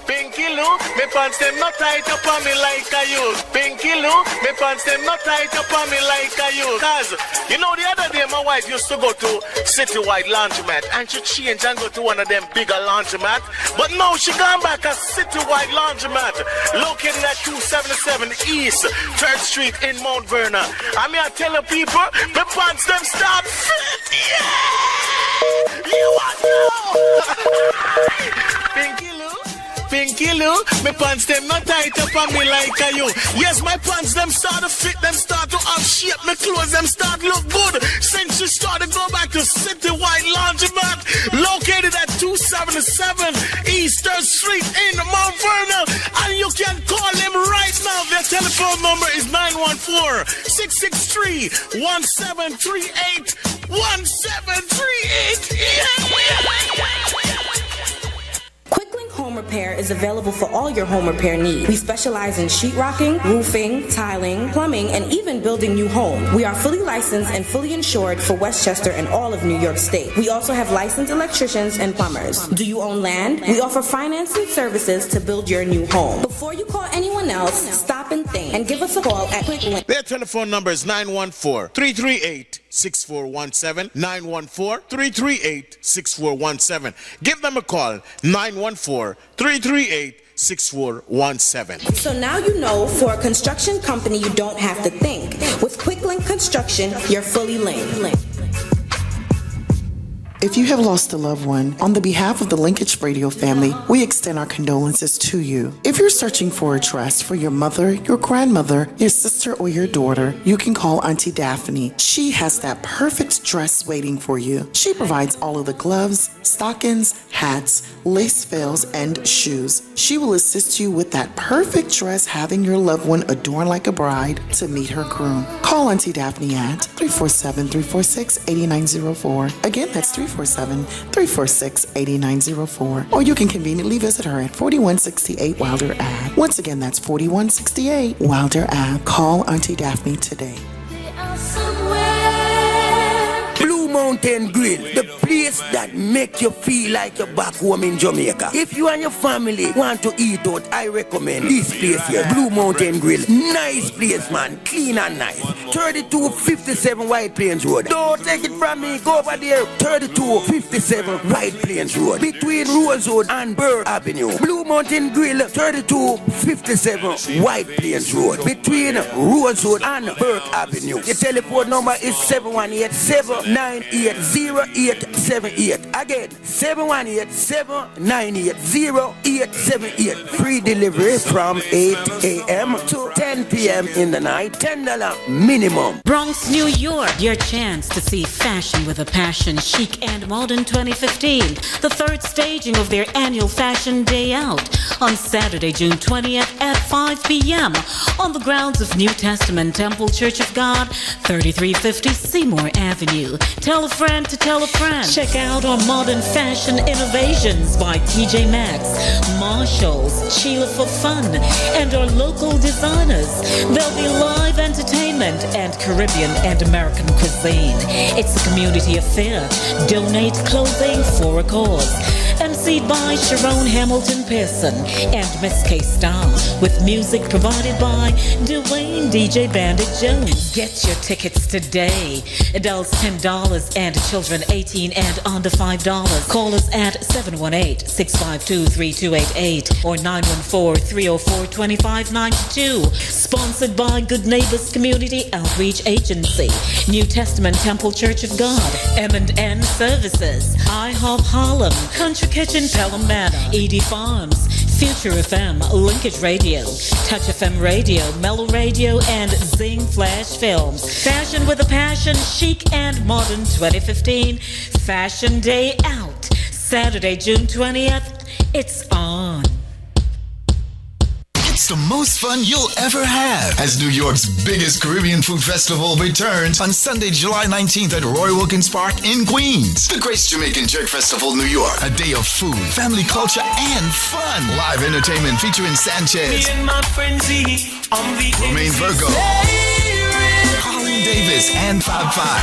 Pinky Lou, me pants them not tight up on me like a youth. Pinky Lou, me pants them not tight up on me like a youth. Cause, you know the other day my wife used to go to Citywide Laundromat and she changed and go to one of them bigger laundromat. But now she gone back at Citywide Laundromat, located at 277 East 3rd Street in Mount Vernon. I mean I tell the people, me pants them start fit, yeah! You want to know? Pinky Lou? Pinky Lou, me pants them not tight up on me like a you. Yes, my pants them start to fit, them start to up shape, my clothes them start look good. Since you started go back to Citywide Laundromat, located at 277 East 3rd Street in Mount Vernon. And you can call them right now. Their telephone number is 914-663-1738. 1738. QuickLink Home Repair is available for all your home repair needs. We specialize in sheetrocking, roofing, tiling, plumbing, and even building new homes. We are fully licensed and fully insured for Westchester and all of New York State. We also have licensed electricians and plumbers. Do you own land? We offer financing services to build your new home. Before you call anyone else, stop and think and give us a call at QuickLink. Their telephone number is 914-338-6417. 914-338-6417. Give them a call. 914-338-6417. So now you know, for a construction company, you don't have to think. With QuickLink Construction, you're fully linked. If you have lost a loved one, on the behalf of the Linkage Radio family, we extend our condolences to you. If you're searching for a dress for your mother, your grandmother, your sister, or your daughter, you can call Auntie Daphne. She has that perfect dress waiting for you. She provides all of the gloves, stockings, hats, lace veils, and shoes. She will assist you with that perfect dress, having your loved one adorned like a bride to meet her groom. Call Auntie Daphne at 347-346-8904. Again, that's 347-346-8904. Or you can conveniently visit her at 4168 Wilder Ave. Once again, that's 4168 Wilder Ave. Call Auntie Daphne today. Blue Mountain Grill, the place that make you feel like you're back home in Jamaica. If you and your family want to eat out, I recommend this place here, Blue Mountain Grill. Nice place, man, clean and nice. 3257 White Plains Road. Don't take it from me, go over there. 3257 White Plains Road, between Rose Road and Burr Avenue. Blue Mountain Grill, 3257 White Plains Road, between Rose Road and Burr Avenue. Your telephone number is 718-798-0878. Again, 718-798-0878. Free delivery from 8 a.m. to 10 p.m. in the night. $10 minimum. Bronx, New York, your chance to see fashion with a passion, chic and modern 2015. The third staging of their annual Fashion Day Out on Saturday, June 20th at 5 p.m. on the grounds of New Testament Temple Church of God, 3350 Seymour Avenue. Tell a friend to tell a friend. Check out our modern fashion innovations by TJ Maxx, Marshalls, Sheila for Fun, and our local designers. There'll be live entertainment and Caribbean and American cuisine. It's a community affair. Donate clothing for a cause. emceed by Sharon Hamilton Pearson and Miss K-Star, with music provided by Dwayne DJ Bandit Jones. Get your tickets today. Adults $10 and children 18 and under $5. Call us at 718-652-3288 or 914-304-2592. Sponsored by Good Neighbors Community Outreach Agency, New Testament Temple Church of God, M&N Services, IHOP Harlem, Country Kitchen Pelham Manor, Edie Farms, Future FM, Linkage Radio, Touch FM Radio, Mellow Radio, and Zing Flash Films. Fashion with a Passion, Chic and Modern 2015. Fashion Day Out. Saturday, June 20th. It's on. It's the most fun you'll ever have as New York's biggest Caribbean food festival returns on Sunday, July 19th at Roy Wilkins Park in Queens. The Grace Jamaican Jerk Festival, New York. A day of food, family culture, and fun. Live entertainment featuring Sanchez, Romaine Virgo, Colleen Davis, and Fab Five.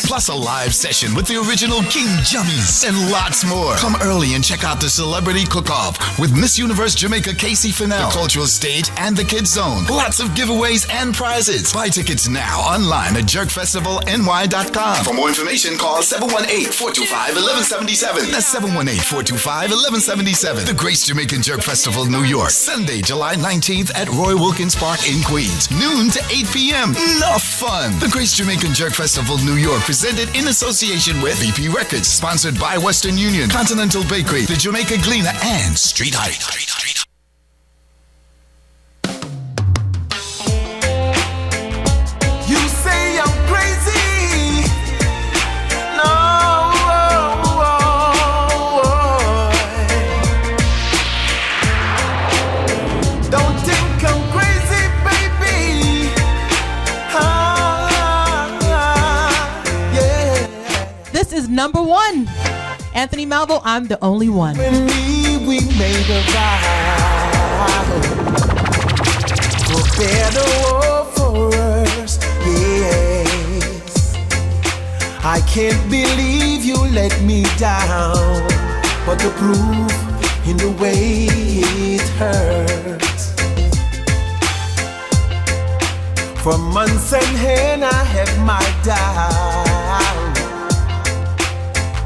Plus a live session with the original King Jammies and lots more. Come early and check out the Celebrity Cook-Off with Miss Universe Jamaica Casey Fennell, the Cultural Stage, and the Kids Zone. Lots of giveaways and prizes. Buy tickets now online at jerkfestivalny.com. For more information, call 718-425-1177. That's 718-425-1177. The Grace Jamaican Jerk Festival, New York. Sunday, July 19th at Roy Wilkins Park in Queens. Noon to 8 p.m. Enough fun. The Grace Jamaican Jerk Festival, New York, presented in association with VP Records. Sponsored by Western Union, Continental Bakery, the Jamaica Gleaner, and Street Height. Number one, Anthony Malvo, I'm the only one. When we made a vow for better or for worse, yes. I can't believe you let me down, but the proof in the way it hurts. For months and hand I have my doubt,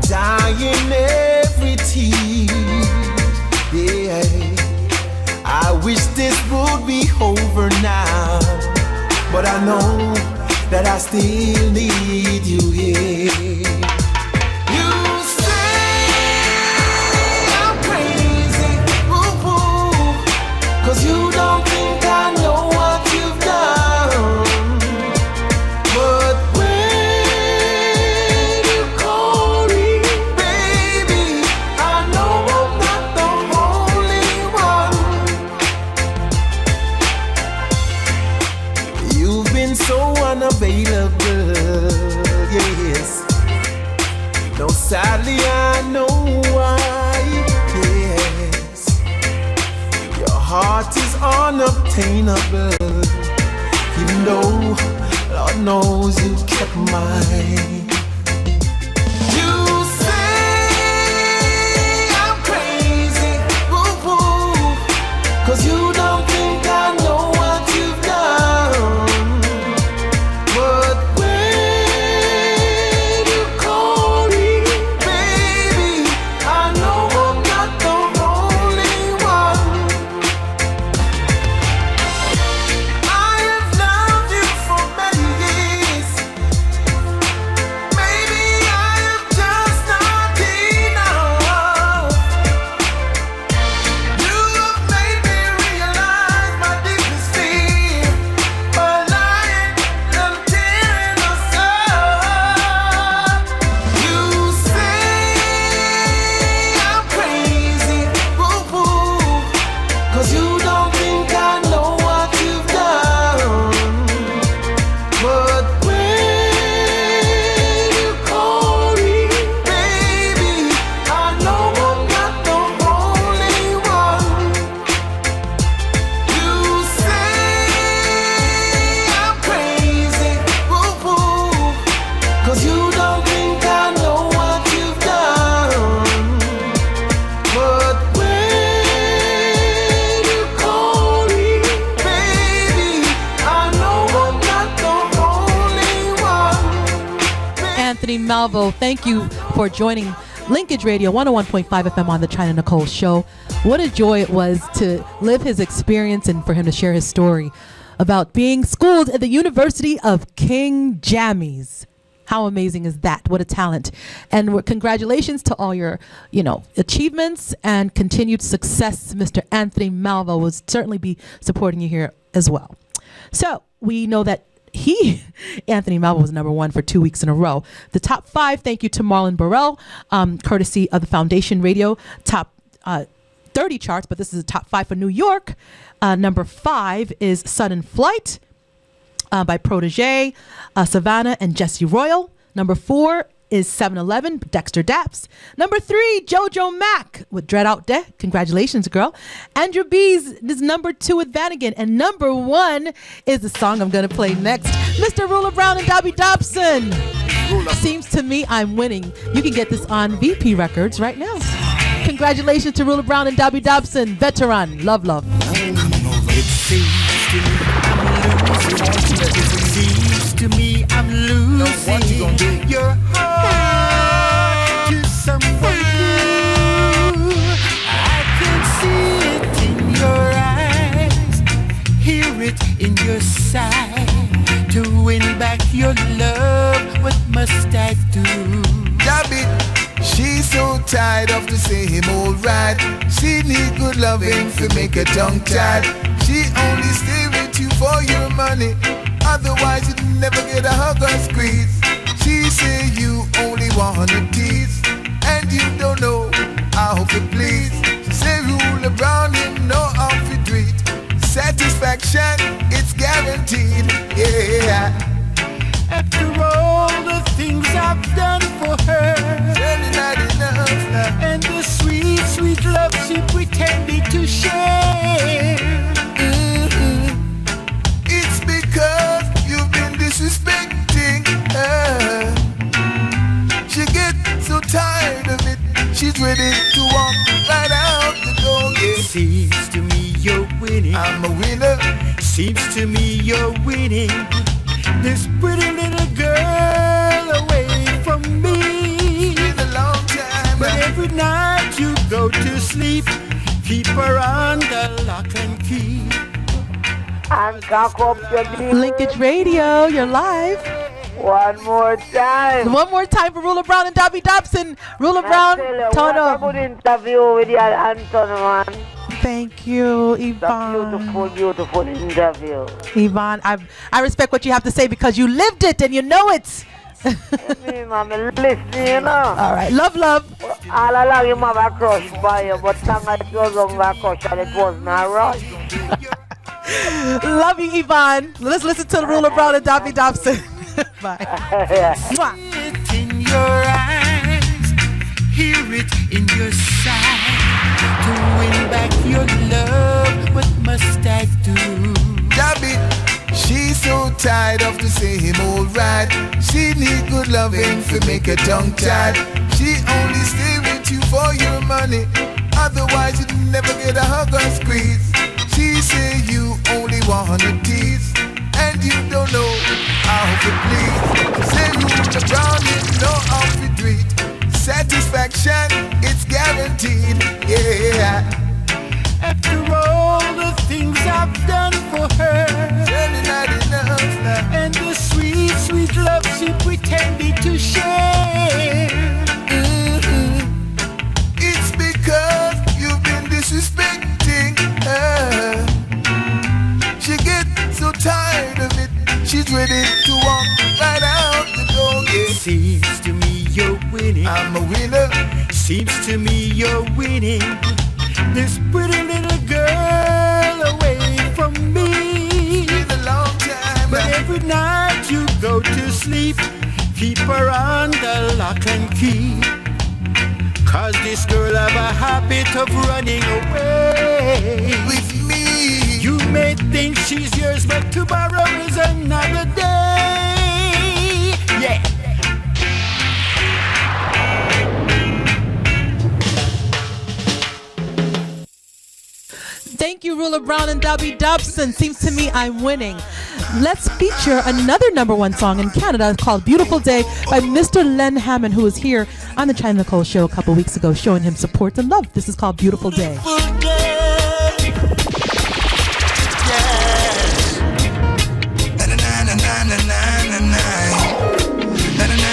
dying every tear, yeah. I wish this would be over now, but I know that I still need you here. You say I'm crazy, woo-woo, 'cause you don't think I know what you've done. But when you call me, baby, I know I'm not the only one. You've been so unavailable, yes. No, sadly I know why, yes. Your heart is unobtainable, even though Lord knows you kept mine. You say I'm crazy, woo-woo, 'cause you don't think I know what you've done. But when you call me, baby, I know I'm not the only one. I have loved you for many years. Maybe I am just not enough. You have made me realize my deepest fear, by lying and tearing us up. You say I'm crazy, woo-woo, 'cause you don't think I know what you've done. But when you call me, baby, I know I'm not the only one. You say I'm crazy, woo-woo, 'cause you don't think I know what you've done. But when you call me, baby, I know I'm not the only one. Anthony Malvo, thank you for joining Linkage Radio 101.5 FM on the Chyna Nicole Show. What a joy it was to live his experience and for him to share his story about being schooled at the University of King Jammies. How amazing is that? What a talent. And congratulations to all your, achievements and continued success. Mr. Anthony Malvo will certainly be supporting you here as well. So we know that Anthony Malvo was number 1 for 2 weeks in a row. The top 5, thank you to Marlon Burrell, courtesy of the Foundation Radio top 30 charts, but this is the top 5 for New York. Number 5 is Sudden Flight by Protégé, Savannah, and Jesse Royal. Number 4 is 7-Eleven, Dexter Daps. Number 3, JoJo Mack with Dread Out Day. Congratulations, girl. Andrew B's is number 2 with Vanagon. And number 1 is the song I'm going to play next. Mr. Rula Brown and Dobby Dobson. Seems to me I'm winning. You can get this on VP Records right now. Congratulations to Rula Brown and Dobby Dobson. Veteran. Love, love. It seems to me I'm losing your heart to someone new. I can see it in your eyes, hear it in your sigh. To win back your love, what must I do? Dabby, she's so tired of the same old ride. She need good loving to make her tongue tied. She only stay with you for your money, otherwise you'd never get a hug or squeeze. She say you only wanna tease, and you don't know how to please. She say Rula Brown, you know how to do it. Satisfaction, it's guaranteed, yeah. After all the things I've done for her, not enough, and the sweet, sweet love she pretended to share. It's because you've been disrespecting her. She gets so tired of it, she's ready to walk right out the door. Yeah. Seems to me you're winning. I'm a winner. Seems to me you're winning. This pretty little girl away from me. It's been a long time. But every night you go to sleep, keep her under lock and key. And cock up your Linkage Radio, you're live. One more time. One more time for Rula Brown and Dobby Dobson. Rula Brown, turn up. What a good interview with you, Anthony, man. Thank you, Yvonne. Beautiful, beautiful interview. Yvonne, I respect what you have to say because you lived it and you know it. Me, man, listening, you know. All right, love, love. All along you have a crush by you, but somehow it was on a crush and it wasn't a rush. Love you, Yvonne. Let's listen to the Rula Brown and Dobby Dobson. Bye. Mwah. It in your eyes, hear it in your sigh. To win back your love, what must I do? Dabby, she's so tired of the same old ride. She need good loving to make her tongue tied. She only stay with you for your money, otherwise you'd never get a hug or squeeze. She say you only wanna tease, and you don't know how to please. Say Rula Brown, you know how to do it. Satisfaction, it's guaranteed, yeah. After all the things I've done for her, not enough, and the sweet, sweet love she pretended to share. It's because you've been disrespecting her. She gets so tired of it, she's ready to walk right out the door. Yeah. Seems to me you're winning. I'm a winner. Seems to me you're winning. This pretty little girl away from me. It's been a long time. But every night you go to sleep, keep her under lock and key. Cause this girl have a habit of running away. With me, you may think she's yours, but tomorrow is another day. Yeah. Thank you, Rula Brown and Dobby Dobson. Seems to me I'm winning. Let's feature another #1 song in Canada called Beautiful Day by Mr. Lenn Hammond, who was here on the Chyna Nicole show a couple weeks ago, showing him support and love. This is called Beautiful Day. Na na na na na na na na.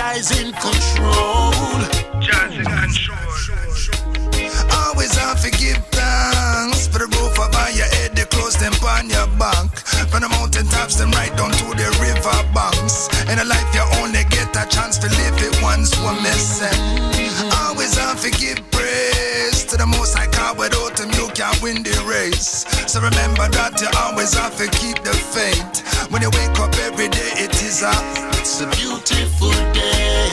Jai's in control. Jai's in control. Always have to give thanks for the roof over your head, the clothes them on your back. From the mountain tops them right down to the river banks. In a life you only get a chance to live it once, one missing. Always have to give praise to the most high God. Without him you can't win the race. So remember that you always have to keep the faith. When you wake up every day it's a beautiful day.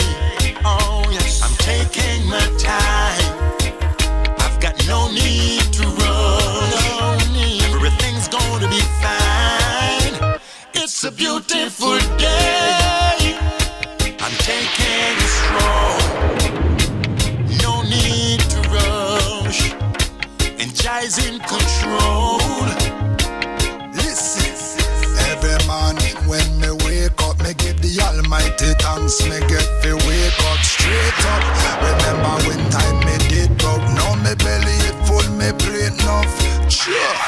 Oh yes, I'm taking my time. I've got no need to run. Everything's gonna be fine. It's a beautiful day. I'm taking it strong. No need to rush. And Jai's in control. Listen, every morning when me wake up, me give the Almighty thanks. Me get to wake up straight up. Remember when time me did broke. Now me belly it full, me brain enough. Sure.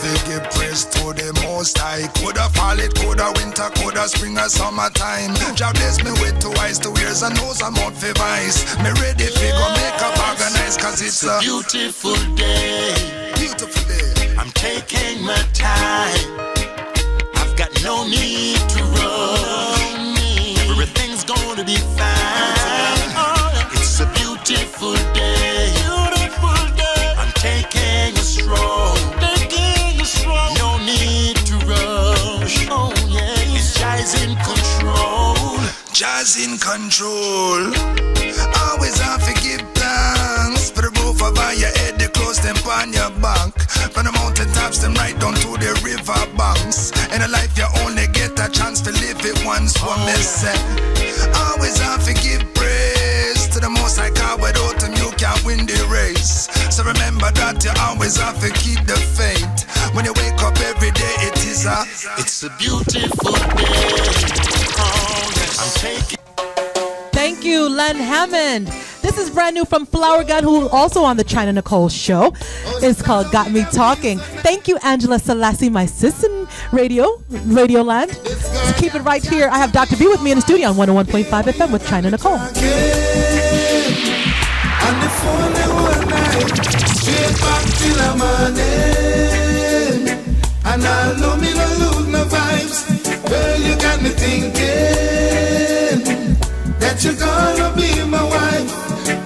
I give praise to the most high. Coulda fall, it coulda winter, coulda spring or summertime. Jah bless me with 2 eyes, 2 ears, and nose, and mouth for vice. Me ready fi go make up organize, cause it's a beautiful day. Beautiful day. I'm taking my time. I've got no need to run. Everything's gonna be fine. It's a beautiful day. Beautiful day. I'm taking it strong. No need to rush. Oh yeah, it's Jai's in control. Jai's in control. Always have to give thanks for the roof over your head, the clothes them on your back. From the mountain tops them right down to the river banks. In a life you only get a chance to live it once, one missing. Always have to give praise to the most high God. Without him you can't win the race. So remember that you always have to keep the faith. When you wake up every day it's a beautiful day. Oh yes, I'm taking. Thank you, Lenn Hammond. This is brand new from Flourgon, who also on the Chyna Nicole show. It's called Got Me Talking. Thank you, Angela Selassie, my sis in Radio Land. So keep it right here. I have Dr. B with me in the studio on 101.5 FM with Chyna Nicole. On the phone the whole night, straight back till the morning. And I know me no lose no vibes. Girl, you got me thinking that you're gonna be my wife.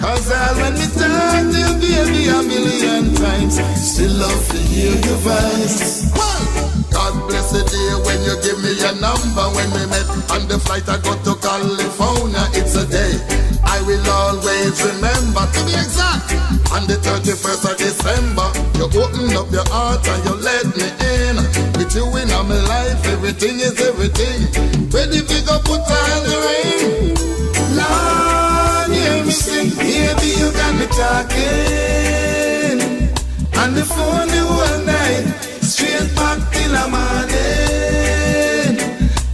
Cause when me talk to you, baby, a million times, still love to hear your voice. God bless the day when you give me your number. When we met on the flight I got to California, it's a day I will always remember. To be exact, on the 31st of December, you opened up your heart and you let me in. With you in my life, everything is everything. Ready to go put on the ring. Lord, hear me sing. Baby, you got me talking on the phone the whole night, straight back till the morning.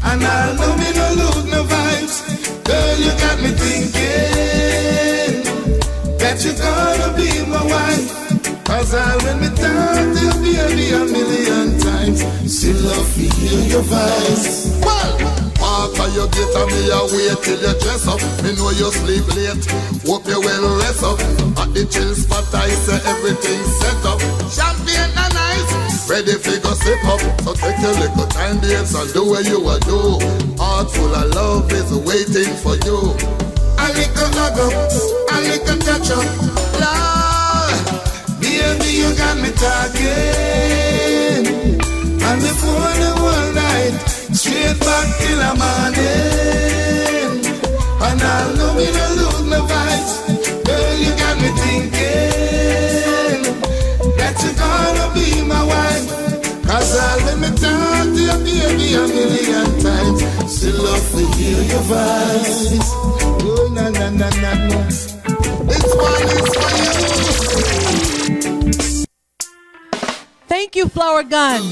And I know me no lose no vibes. Girl, you got me thinking that you're gonna be my wife. Cause when me talk to you, baby, a million times, still love to hear your voice. Well, after you get on me, I wait till you dress up. Me know you sleep late, hope you will rest up. At the chill spot I say everything set up. Champagne and ice, ready for go sip up. So take your little time, babes, and do what you will do. Heart full of love is waiting for you. A little hug up, a little touch up. Lord, baby, you got me talking on the phone the whole night, straight back till the morning. And I know me no lose no vibes. Girl, you got me thinking that you're gonna be my wife. Cause I'll let me talk to you, baby, a million times. Still love to hear your voice. Oh, na na na na na. This one is for you. Thank you, Flourgon.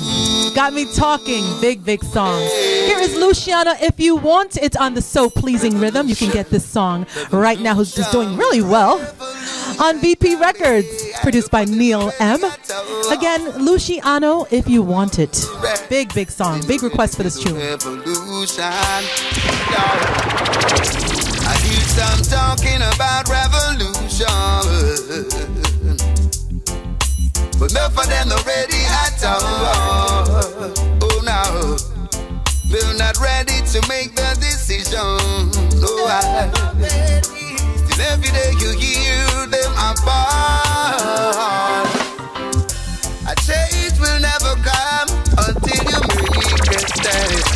Got Me Talking. Big, big song. Here is Luciano, If You Want. It's on the So Pleasing rhythm. You can get this song right now, who's just doing really well on VP Records. Produced by Neil M. Again, Luciano, If You Want It. Big, big song. Big request for this tune. about revolution, but none of them are ready at all. Oh no, they're not ready to make the decision. No, still every day you hear them apart. A change will never come until you make a stand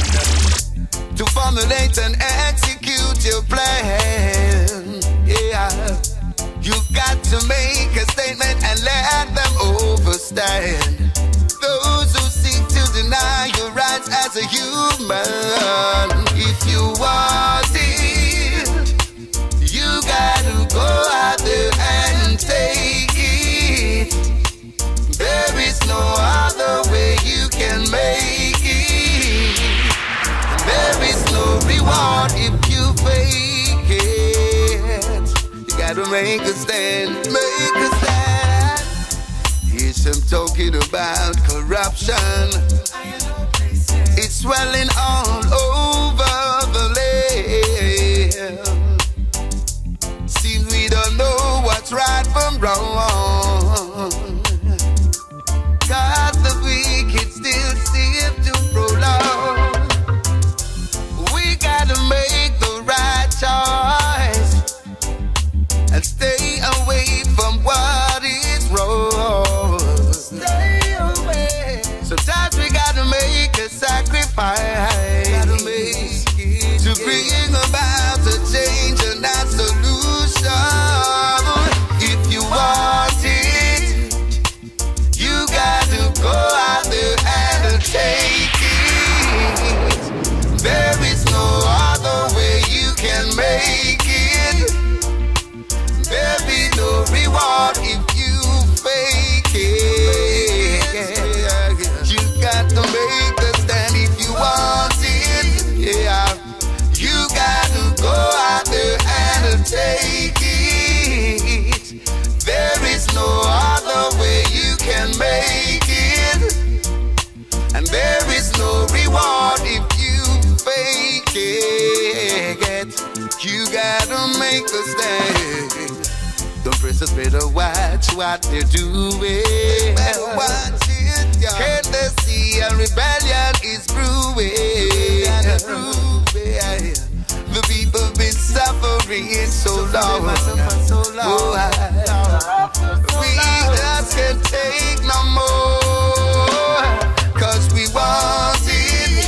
to formulate and execute your plan. Yeah, you've got to make a statement and let them overstand. Those who seek to deny your rights as a human, if you want it, you gotta go out there and take it. There is no other way you can make it. There is no reward if you fake it. You gotta make a stand, make a stand. Yes, I'm talking about corruption. It's swelling all over the land. Seems we don't know what's right from wrong. Cause the wicked still seem to prolong. We gotta make the right choice and stay away from what is wrong. Stay away. Sometimes we gotta make a sacrifice. Gotta make it, to bring about a change and a solution. If you want it, you gotta go out there and take it. There is no other way you can make it. There be no reward if you fake it. You got to make the stand if you want it. Yeah, you gotta go out there and take it. There is no other way you can make it. And there is no reward if you fake it. You gotta make a stand. Don't press us, better watch what they're doing. Better watch it, yeah. Can't they see a rebellion is brewing? The people been suffering so long. We just can't take no more. Cause we want it.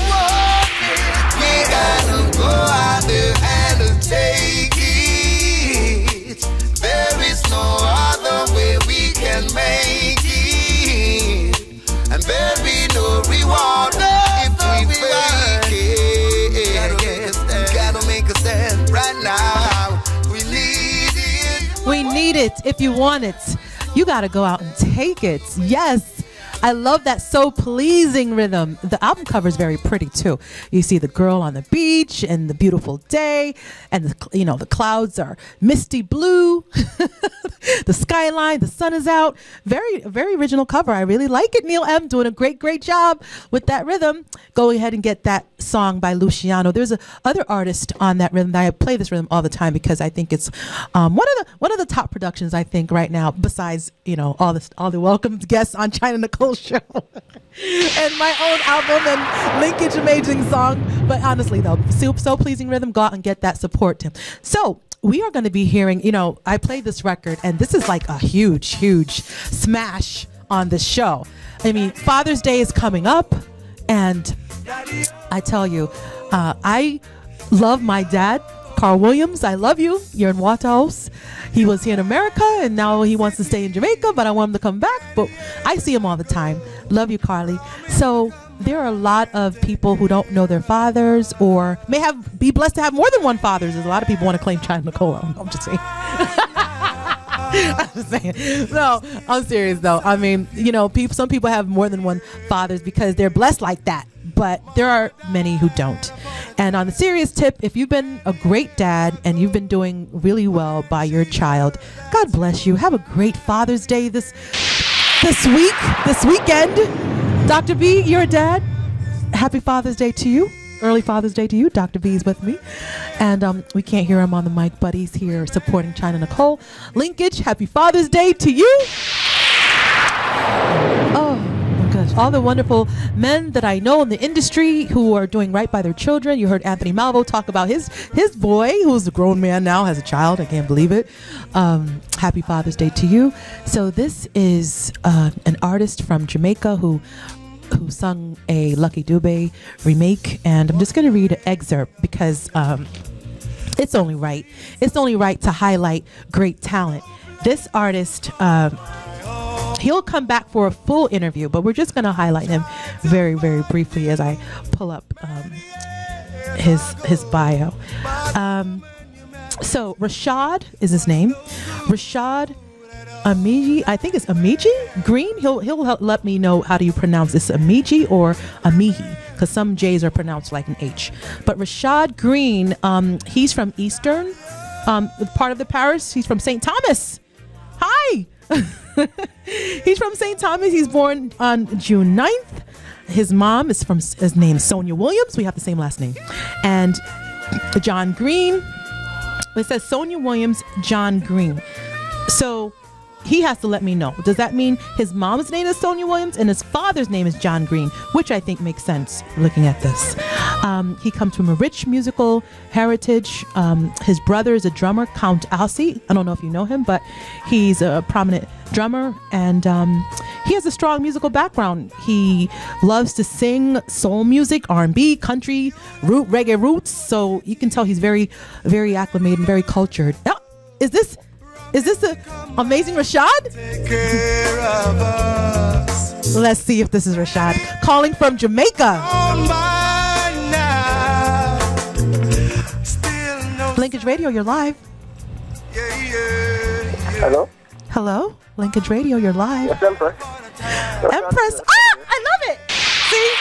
We gotta go out there and take it. There is no other way we can make it. And there be no reward if we fake it. Gotta make a stand right now. We need it. We need it. If you want it, you got to go out and take it. Yes. I love that so pleasing rhythm. The album cover is very pretty too. You see the girl on the beach and the beautiful day, and the clouds are misty blue. The skyline, the sun is out. Very original cover. I really like it. Neil M doing a great job with that rhythm. Go ahead and get that song by Luciano. There's a other artist on that rhythm. I play this rhythm all the time because I think it's one of the top productions I think right now. Besides all the welcome guests on Chyna Nicole show and my own album and Linkage amazing song. But honestly though, so pleasing rhythm. Go out and get that support, Tim. So we are going to be hearing, I played this record and this is like a huge smash on the show. I mean, Father's Day is coming up and I tell you, I love my dad, Carl Williams. I love you. You're in Waterhouse. He was here in America and now he wants to stay in Jamaica, but I want him to come back. But I see him all the time. Love you, Carly. So there are a lot of people who don't know their fathers or may be blessed to have more than one father. There's a lot of people want to claim Chyna Nicole. I'm just saying. I'm just saying. No, I'm serious though. I mean, some people have more than one fathers because they're blessed like that. But there are many who don't. And on the serious tip, if you've been a great dad and you've been doing really well by your child, God bless you. Have a great Father's Day this weekend. Dr. B, you're a dad. Happy Father's Day to you. Early Father's Day to you. Dr. B's with me. And we can't hear him on the mic, but he's here supporting Chyna Nicole. Linkage, happy Father's Day to you. Oh, my gosh. All the wonderful men that I know in the industry who are doing right by their children. You heard Anthony Malvo talk about his boy, who's a grown man now, has a child. I can't believe it. Happy Father's Day to you. So this is an artist from Jamaica who sung a Lucky Dube remake, and I'm just going to read an excerpt because it's only right. It's only right to highlight great talent. This artist, he'll come back for a full interview, but we're just going to highlight him very, very briefly as I pull up his bio. So Rachaad is his name. Rachaad Amiji, I think it's Amiji Green. He'll let me know how do you pronounce this, Amiji or Amihi, because some J's are pronounced like an H. But Rachaad Green, he's from Eastern, part of the parish. He's from St. Thomas. Hi. He's from St. Thomas. He's born on June 9th. His mom is from, his name is Sonia Williams. We have the same last name. And John Green. It says Sonia Williams, John Green. So he has to let me know. Does that mean his mom's name is Sonia Williams and his father's name is John Green, which I think makes sense looking at this. He comes from a rich musical heritage. His brother is a drummer, Count Alcy. I don't know if you know him, but he's a prominent drummer, and he has a strong musical background. He loves to sing soul music, R&B, country, reggae roots. So you can tell he's very, very acclimated and very cultured. Now, is this the amazing Rachaad? Let's see if this is Rachaad. Calling from Jamaica. Linkage Radio, you're live. Hello? Hello? Linkage Radio, you're live. Yes, Empress. Empress. Ah, I love it. See?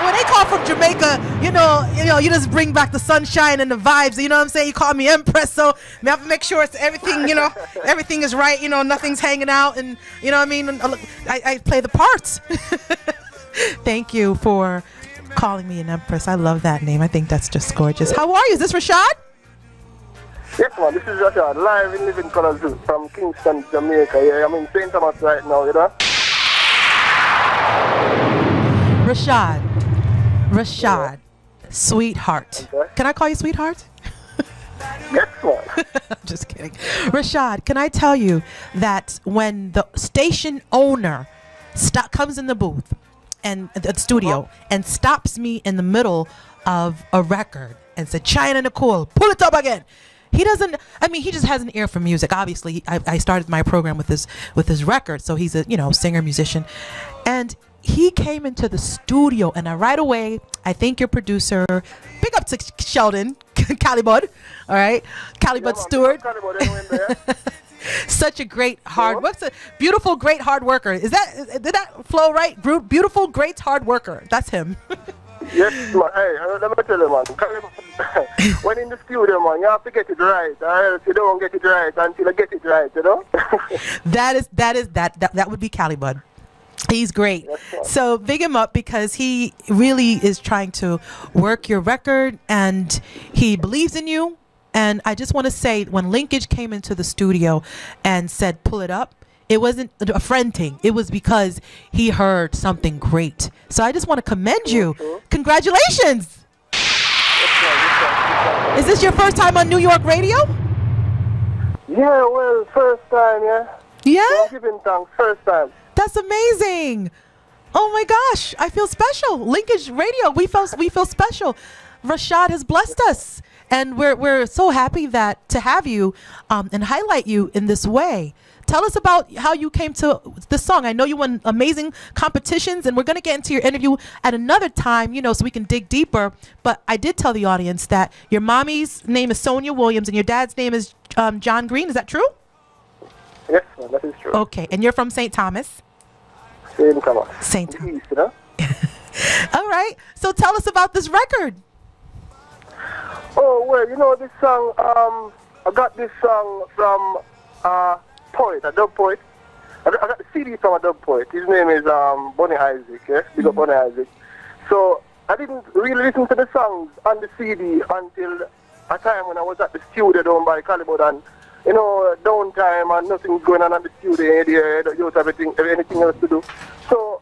When they call from Jamaica, you know, you just bring back the sunshine and the vibes. You know what I'm saying? You call me Empress, so I have to make sure it's everything. You know, everything is right. You know, nothing's hanging out, and you know what I mean. I play the parts. Thank you for calling me an Empress. I love that name. I think that's just gorgeous. How are you? Is this Rachaad? Yes, man. This is Rachaad, live in living colors from Kingston, Jamaica. Yeah, I'm in St. Thomas right now. You know. Rachaad, sweetheart. Okay. Can I call you sweetheart? Yes, I'm just kidding. Rachaad, can I tell you that when the station owner comes in the booth and the studio and stops me in the middle of a record and said, Chyna Nicole, pull it up again. He doesn't, I mean, he just has an ear for music. Obviously, I started my program with his record, so he's a, singer, musician. And he came into the studio, and right away, I thank your producer. Big up to Sheldon, Calibud, all right? Calibud Stewart. Such a great what's a beautiful, great hard worker. Did that flow right? Beautiful, great hard worker. That's him. Yes, man. Hey, let me tell you, man. When in the studio, man, you have to get it right. Or else you don't get it right until you get it right, you know? that would be Calibud. He's great. So big him up because he really is trying to work your record and he believes in you. And I just want to say, when Linkage came into the studio and said, pull it up, it wasn't a friend thing. It was because he heard something great. So I just want to commend you. Congratulations. Is this your first time on New York radio? Yeah, well, first time, yeah. Yeah? Giving thanks, first time. That's amazing. Oh my gosh, I feel special. Linkage Radio, we feel special. Rachaad has blessed us, and we're so happy to have you and highlight you in this way. Tell us about how you came to this song. I know you won amazing competitions, and we're going to get into your interview at another time, so we can dig deeper. But I did tell the audience that your mommy's name is Sonia Williams and your dad's name is John Green. Is that true? Yes, that is true. Okay, and you're from St. Thomas? St. Thomas. St. Thomas. All right, so tell us about this record. Oh, well, this song, I got this song from a dub poet. I got the CD from a dub poet. His name is Bonnie Isaac, yeah? Big up Bonnie Isaac. So I didn't really listen to the songs on the CD until a time when I was at the studio down by Calibud, and downtime and nothing's going on at the studio there. You don't have anything else to do. So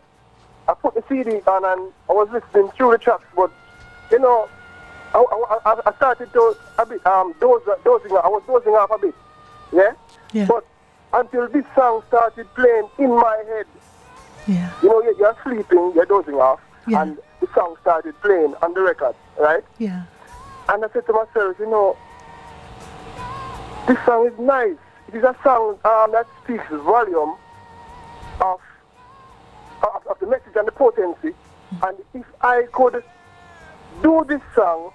I put the CD on and I was listening through the tracks, but I started to a bit dozing. I was dozing off a bit, yeah. But until this song started playing in my head, you're sleeping, you're dozing off, and the song started playing on the record, right? Yeah. And I said to myself, this song is nice. It is a song that speaks volume of the message and the potency. And if I could do this song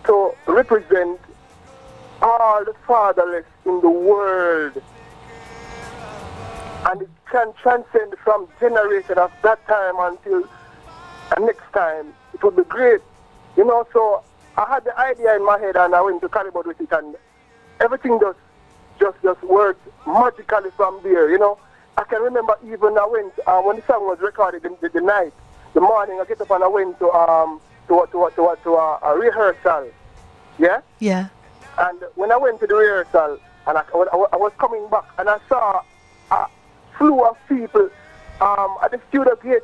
to represent all the fatherless in the world, and it can transcend from generation of that time until the next time, it would be great. So I had the idea in my head and I went to Calibud with it, and everything just worked magically from there. I can remember even I went when the song was recorded in the night, the morning I get up and I went to a rehearsal. Yeah? Yeah. And when I went to the rehearsal and I was coming back and I saw a slew of people at the studio gate,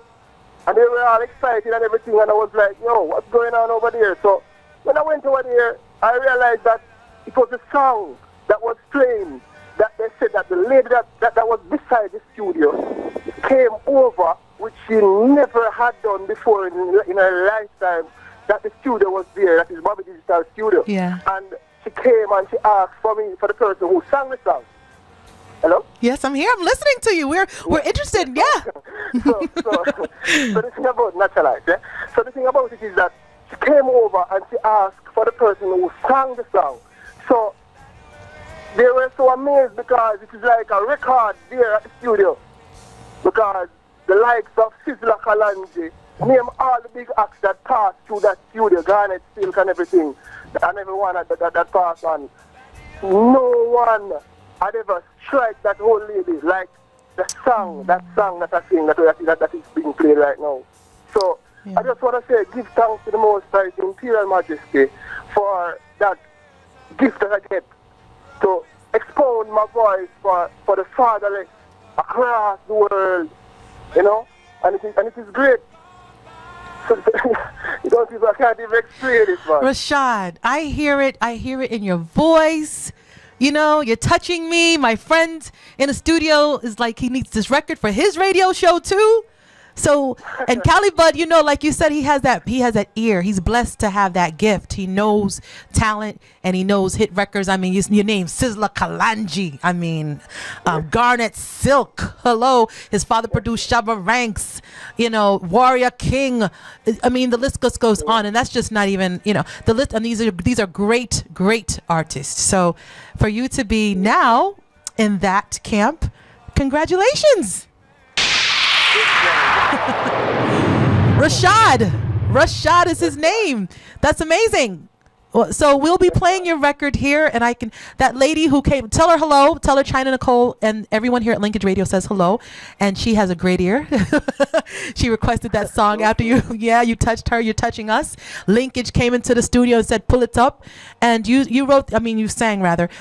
and they were all excited and everything, and I was like, yo, what's going on over there? So when I went over there, I realized that it was a song that was playing, that they said that the lady that was beside the studio came over, which she never had done before in her lifetime, that the studio was there, that is Bobby Digital Studio. Yeah. And she came and she asked for the person who sang the song. Hello? Yes, I'm here. I'm listening to you. We're interested. Yeah. So the thing about Naturalize, yeah? So the thing about it is that she came over and she asked for the person who sang the song. So they were so amazed because it is like a record there at the studio. Because the likes of Sizzla Kalonji, name all the big acts that passed through that studio, Garnet, Silk and everything, and everyone that passed on. No one had ever strike that old lady like that song that I sing that is being played right now. So I just want to say, give thanks to the Most High Imperial Majesty for that gift that I get to expound my voice for the fatherless across the world, and it is great. I can't even explain it, man. Rachaad, I hear it in your voice. You're touching me. My friend in the studio is like, he needs this record for his radio show too. So, and Calibud, like you said, he has that ear. He's blessed to have that gift. He knows talent and he knows hit records. I mean, your name, Sizzla Kalonji. I mean, Garnet Silk. Hello. His father produced Shabba Ranks, Warrior King. I mean, the list just goes on, and that's just not even, the list. And these are great, great artists. So for you to be now in that camp, congratulations. Rachaad is his name. That's amazing. So we'll be playing your record here, and that lady who came, tell her hello, tell her Chyna Nicole and everyone here at Linkage Radio says hello, and she has a great ear. She requested that song after you touched her, you're touching us. Linkage came into the studio and said, pull it up, and you sang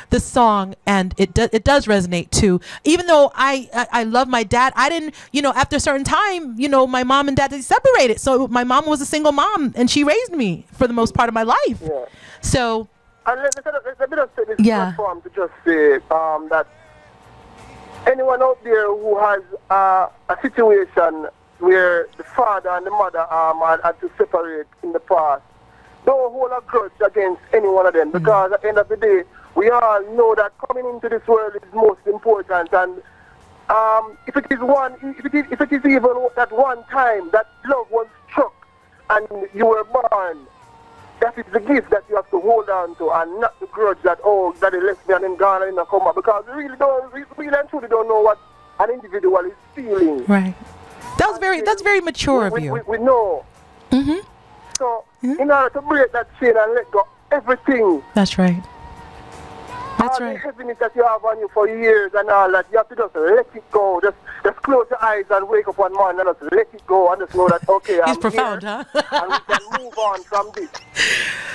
this song, and it does resonate too. Even though I love my dad, I didn't, after a certain time, my mom and dad, they separated, so my mom was a single mom, and she raised me for the most part of my life. Yeah. So, and let me just say this platform to just say that anyone out there who has a situation where the father and the mother had to separate in the past, don't hold a grudge against any one of them, because at the end of the day, we all know that coming into this world is most important, and if it is even that one time that love was struck and you were born, that is the gift that you have to hold on to, and not the grudge that, daddy left me and then gone and come back, because we really and truly don't know what an individual is feeling. Right. That's very mature of you. We know. Mm-hmm. So in order to break that chain and let go everything. That's right. All the heaviness that you have on you for years and all that, you have to just let it go. Just close your eyes and wake up one morning and just let it go and just know that, okay, He's I'm profound, here, huh? and we can move on from this.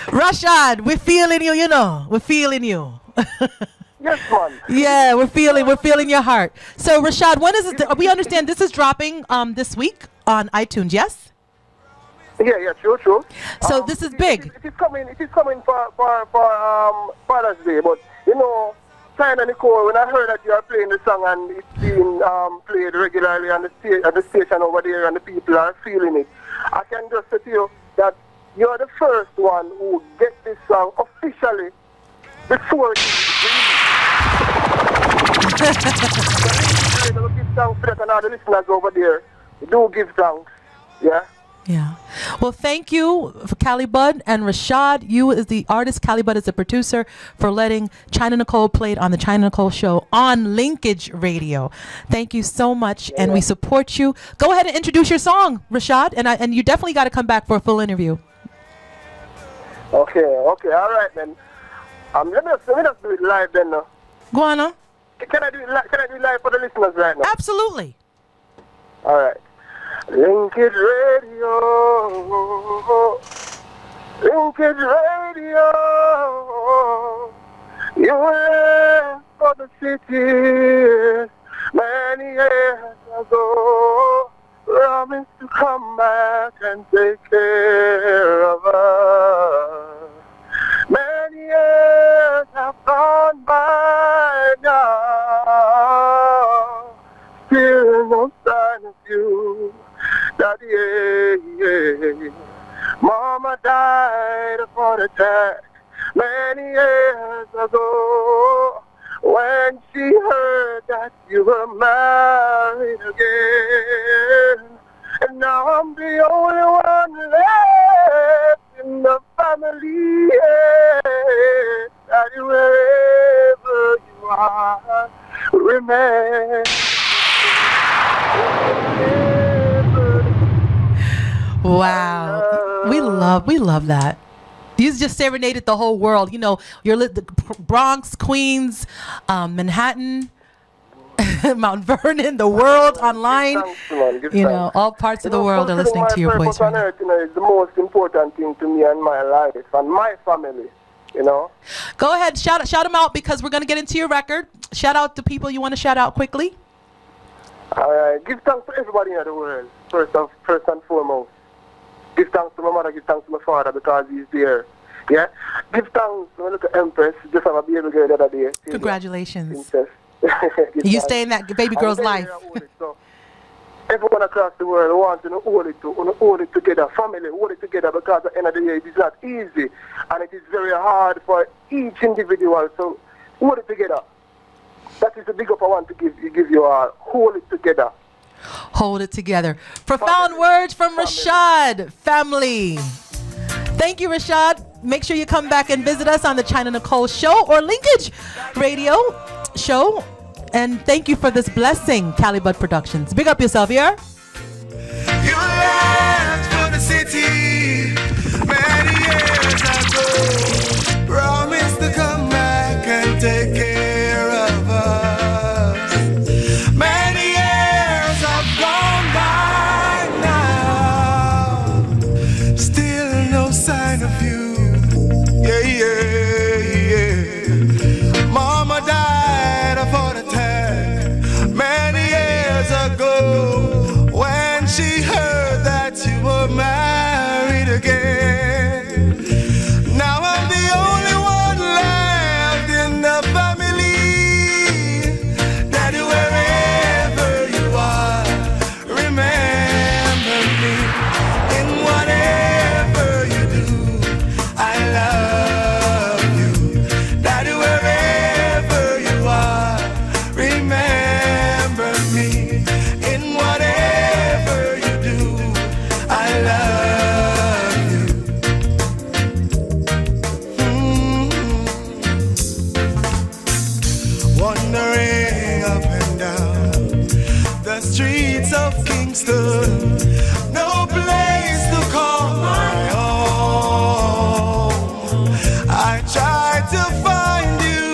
Rachaad, we're feeling you, you know. We're feeling you. Yes, man. Yeah, we're feeling your heart. So, Rachaad, when is it? We understand this is dropping this week on iTunes, yes? Yeah, true. So this is big. It is coming for Father's Day, but you know, Chyna Nicole, when I heard that you are playing the song and it's being played regularly on the station over there and the people are feeling it, I can just say to you that you're the first one who gets this song officially before it is released. So give thanks for that and all the listeners over there. Do give thanks, yeah? Yeah. Well, thank you for Calibud and Rachaad. You is the artist. Calibud is the producer for letting Chyna Nicole play it on the Chyna Nicole Show on Linkage Radio. Thank you so much, and we support you. Go ahead and introduce your song, Rachaad, and you definitely got to come back for a full interview. Okay, all right then. Let me just do it live then. Go on, huh? Can I do it live for the listeners right now? Absolutely. All right. Linkage Radio, you left for the city many years ago, promised to come back and take care of us. Many years have gone by now, still no sign of you. Daddy, yeah. Mama died of heart attack many years ago when she heard that you were married again. And now I'm the only one left in the family. Yeah. Daddy, wherever you are, remember. Wow. We love that. You just serenaded the whole world. You know, you're the Bronx, Queens, Manhattan, Mount Vernon, the world online. You know, all parts of the world are listening to your voice right now. You know, it's the most important thing to me and my life and my family. You know. Go ahead, shout them out because we're gonna get into your record. Shout out the people you want to shout out quickly. All right, give thanks to everybody in the world first and foremost. Give thanks to my mother, give thanks to my father because he's there. Yeah? Give thanks to my little Empress, just have a baby girl the other day. Congratulations. You stay in that baby girl's life. So everyone across the world wants to hold it together. Family, hold it together because at the end of the day it is not easy and it is very hard for each individual. So hold it together. That is the big up I want to give you all. Hold it together. Hold it together. Profound words from Rachaad. Family. Thank you, Rachaad. Make sure you come back and visit us on the Chyna Nicole Show or Linkage Radio Show. And thank you for this blessing, Calibud Productions. Big up yourself, yeah? You left for the city many years ago. Promised to come back and take care of us. Many years have gone by now. Still no sign of you. Yeah. Mama died of heart attack many years ago when she heard that you were married again. Now I'm the only one left in the family. Daddy, wherever you are, remember me. In whatever you do, I love you. Daddy, wherever you are, remember me. In whatever you do, I love you. Wandering up and down the streets of Kingston, no place to call my own. I tried to find you,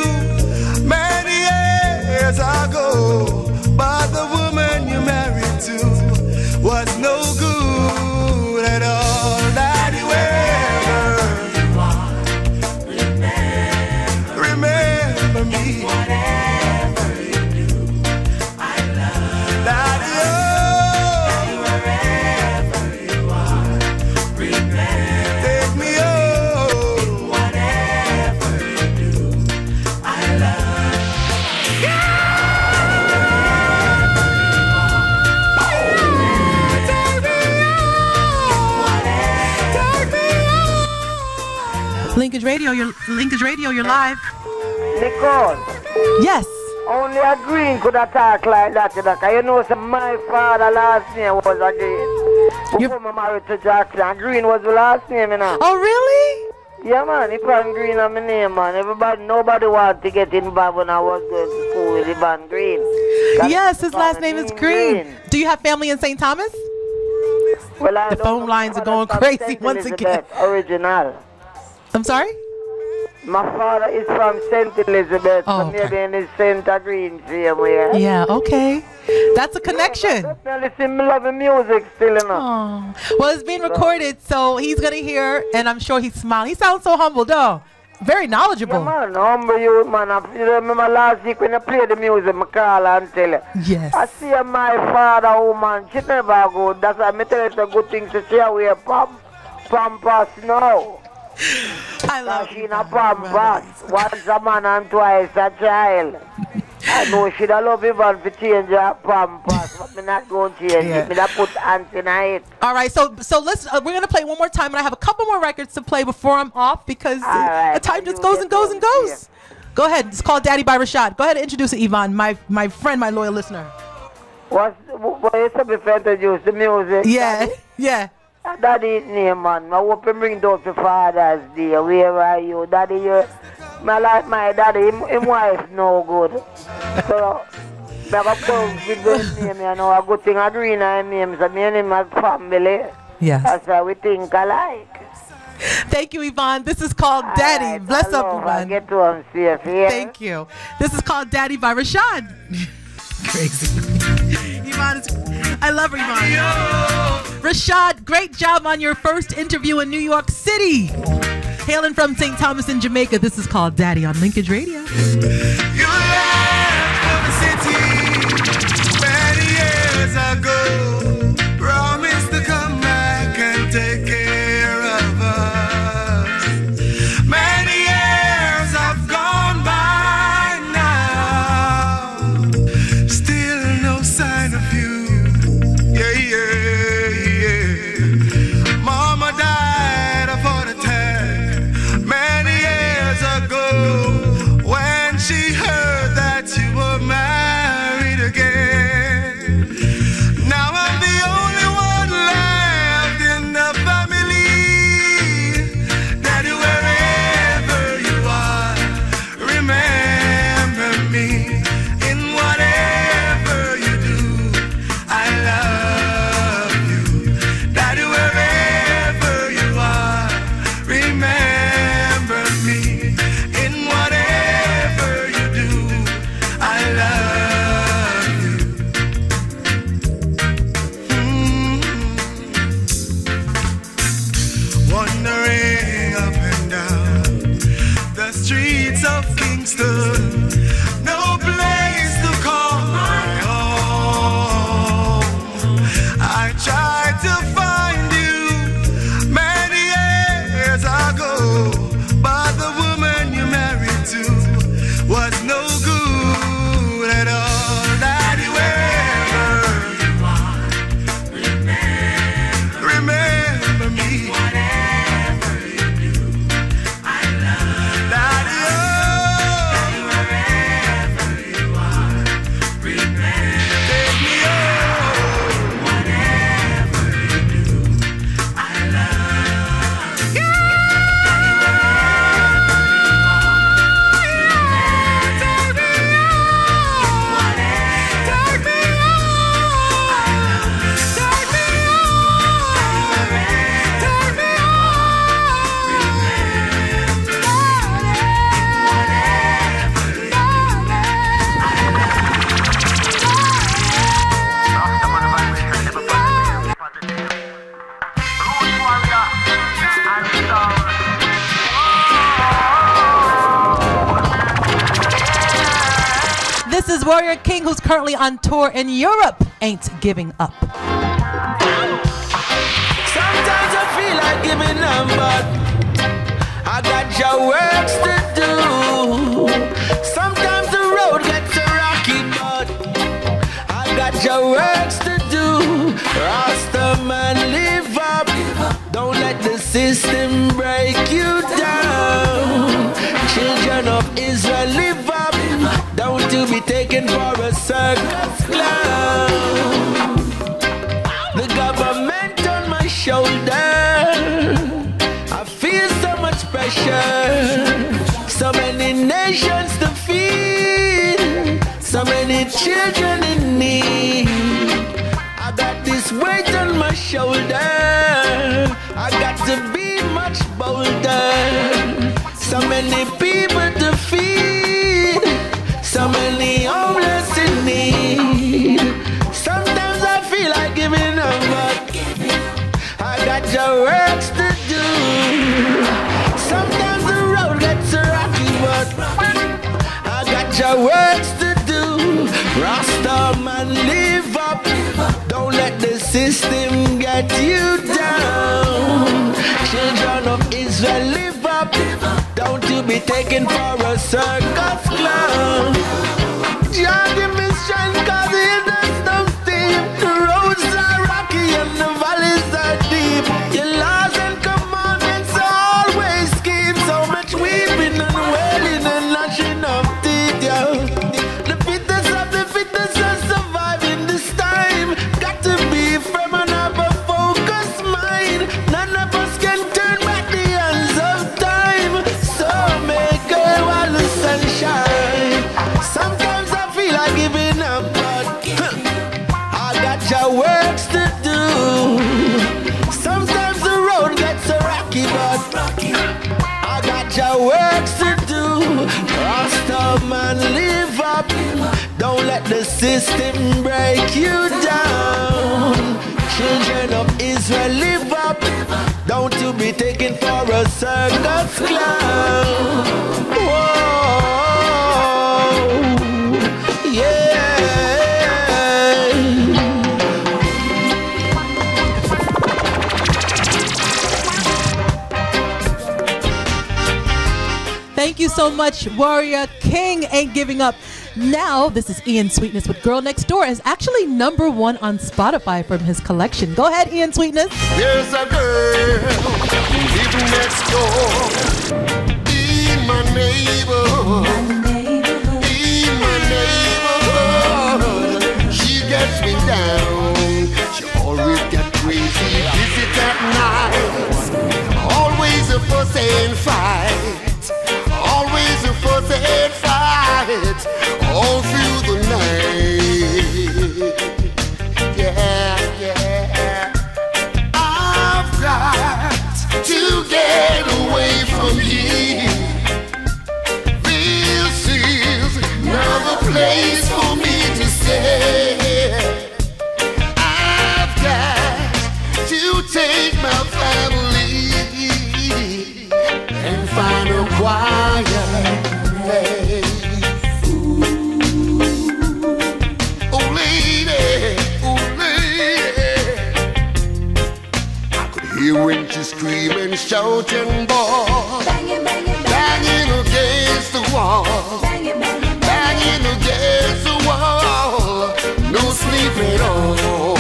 remember me. Whatever you do, I love. Daddy, Wherever you are, remember. take me home. Whatever you do, I love. Linkage Radio, you're live. Nicole. Yes. Only a green could have talk like that, you know, 'cause you know, so my father last name was a green. Before I married to Jackson, green was the last name, you know. Oh, really? Yeah, man, if I'm green on my name, man. Nobody wanted to get involved when I was going to school with Ivan Green. Yes, his last name is Green. Do you have family in St. Thomas? Well, the phone lines are going crazy once again. Original. I'm sorry? My father is from St. Elizabeth, Oh, so maybe in the St. Green somewhere. Yeah, okay. That's a connection. Yeah, listen, I love music still, you know. Oh. Well, it's being recorded, so he's going to hear, and I'm sure he's smiling. He sounds so humble, though. Very knowledgeable. Yeah, man, humble you, man. You remember last week when I played the music, I call and tell you. Yes. I see my father, woman, she never go. That's why I tell you the good things to see how we are pampas now. I love she in a pampas. Once a man and twice a child. I know she'd love Ivan to change her pampas, but me not going to change it. Me not put ants in it. All right, so let's we're going to play one more time, and I have a couple more records to play before I'm off because the time just goes and goes and goes. Go ahead. It's called Daddy by Rachaad. Go ahead and introduce it, Yvonne, my friend, my loyal listener. What is the before introduce the music? Yeah, yeah. Daddy name, man. I hope you bring down to Father's Day. Where are you? Daddy, I like my daddy. His wife no good. So, I have a come with the name, you know. A good thing I do in my name. So, me and him as family. Yes. That's why we think alike. Thank you, Yvonne. This is called Daddy. Right, Bless up, Yvonne. Get to him safe, yeah? Thank you. This is called Daddy by Rachaad. Crazy. Yvonne, I love her, Yvonne. Rachaad, great job on your first interview in New York City. Hailing from St. Thomas in Jamaica, this is called Daddy on Linkage Radio. You left for the city many years ago. Promised to come back and take care of us. Many years have gone by now. Still no sign of you. Yeah, yeah, yeah. Mama died of heart attack many years ago when she heard is Warrior King, who's currently on tour in Europe. Ain't giving up. Sometimes I feel like giving up, but I got your works to do. Sometimes the road gets rocky, but I got your works to do. Rasta man, live up. Don't let the system break you down. Children of Israel, live up. Don't you be taken for a circus clown. The government on my shoulder, I feel so much pressure. So many nations to feed, so many children in need. I got this weight on my shoulder, I got to be much bolder. So many people to feed, so many homeless in need. Sometimes I feel like giving up, but I got your works to do. Sometimes the road gets rocky, but I got your works to do. Rasta man, live up. Don't let the system get you down. Children of Israel, live up. Don't you be taken for a circus clown. Jah give me strength, 'cause the hills don't steep. The roads are rocky and the valleys are deep. Your laws and commandments always keep so much weeping and wailing and gnashing of teeth, yo. The fittest are surviving this time. Got to be firm and have a focused mind. None of us can turn back the hands of time. So make it while the sun shines. Sometimes I feel like giving up, but I got your works to do. Sometimes the road gets so rocky, but I got your works to do. Rasta man, live up. Don't let the system break you down. Children of Israel, live up. Don't you be taken for a circus clown. Whoa, yeah. Thank you so much, Warrior King. Ain't giving up. Now, this is Ian Sweetness with Girl Next Door. Is actually #1 on Spotify from his collection. Go ahead, Ian Sweetness. There's a girl living next door in my neighborhood. In my neighborhood, she gets me down. She always get crazy, visit at night. Always a fuss and fight. Always a fuss and fight. All through the night. Yeah, yeah. I've got to get away from here. This is not the place for me to stay. I've got to take my family and find a quiet place. When she scream and shout and bawl, banging, banging, banging against the wall, banging, banging, banging against the wall. No sleep at all.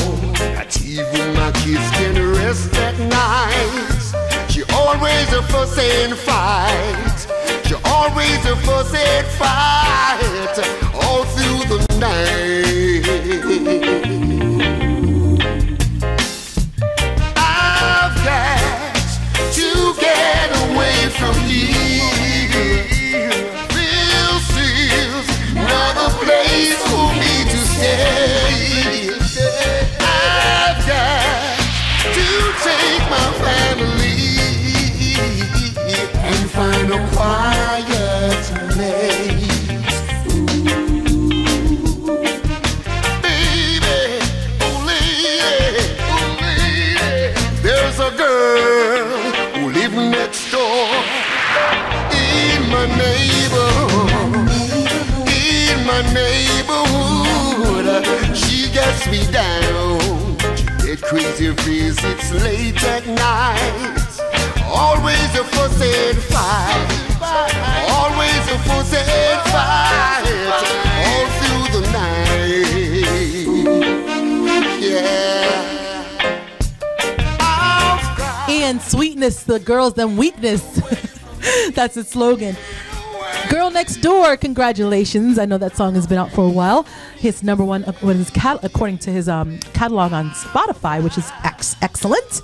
Not even my kids can rest at night. She always a fuss and fight. She always a fuss and fight all through the night. From here, this is not a place for me to stay. I've got to take my family and find a quiet place. my neighborhood. She gets me down. She get crazy face, it's late at night. Always a fuss and fight. Always a fuss and fight. All through the night. Yeah. And sweetness, the girls, them weakness. That's its slogan. Girl Next Door, congratulations. I know that song has been out for a while. His number one, according to his catalog on Spotify, which is excellent.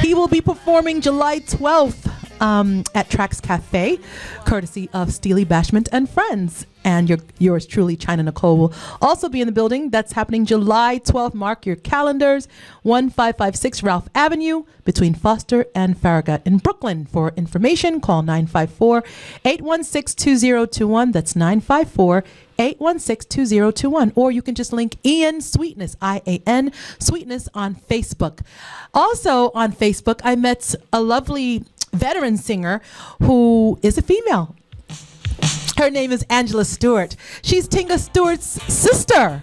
He will be performing July 12th at Trax Cafe, courtesy of Steely Bashment and Friends. And yours truly, Chyna Nicole, will also be in the building. That's happening July 12th. Mark your calendars. 1556 Ralph Avenue between Foster and Farragut in Brooklyn. For information, call 954-816-2021. That's 954-816-2021. Or you can just link Ian Sweetness, I-A-N, Sweetness on Facebook. Also on Facebook, I met a lovely veteran singer who is a female. Her name is Angela Stewart. She's Tinga Stewart's sister.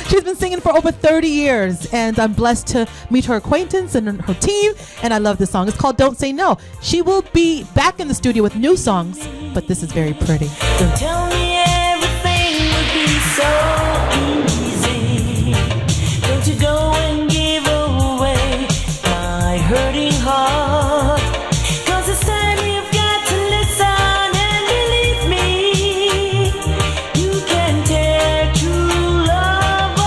She's been singing for over 30 years, and I'm blessed to meet her acquaintance and her team, and I love this song. It's called Don't Say No. She will be back in the studio with new songs, but this is very pretty. Don't tell me everything would be so easy. Don't you go and give away my hurting heart. 'Cause it's time you've got to listen and believe me. You can tear true love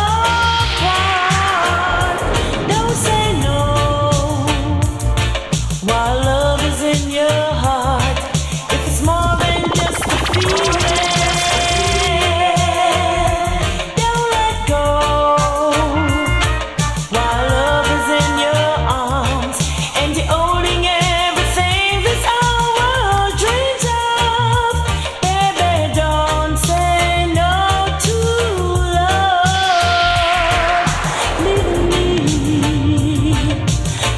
apart. Don't say no while love is in your heart. If it's more than just a feeling, don't let go while love is in your arms and you're owning everything this our world dreams of. Baby, don't say no to love. Leave me,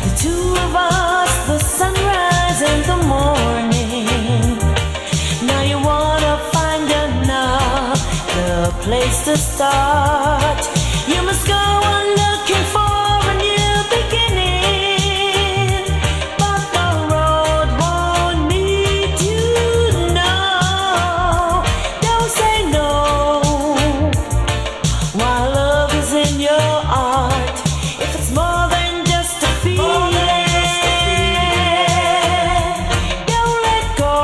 the two of us, the sunrise and the morning. Now you wanna find another place to start. You must go on looking for a new beginning, but the road won't lead you. No, don't say no while love is in your heart. If it's more than just a feeling, don't let go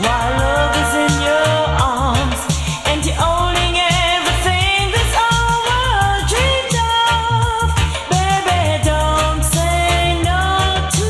while love is in your arms and you're owning everything this our world dreamed of. Baby, don't say no to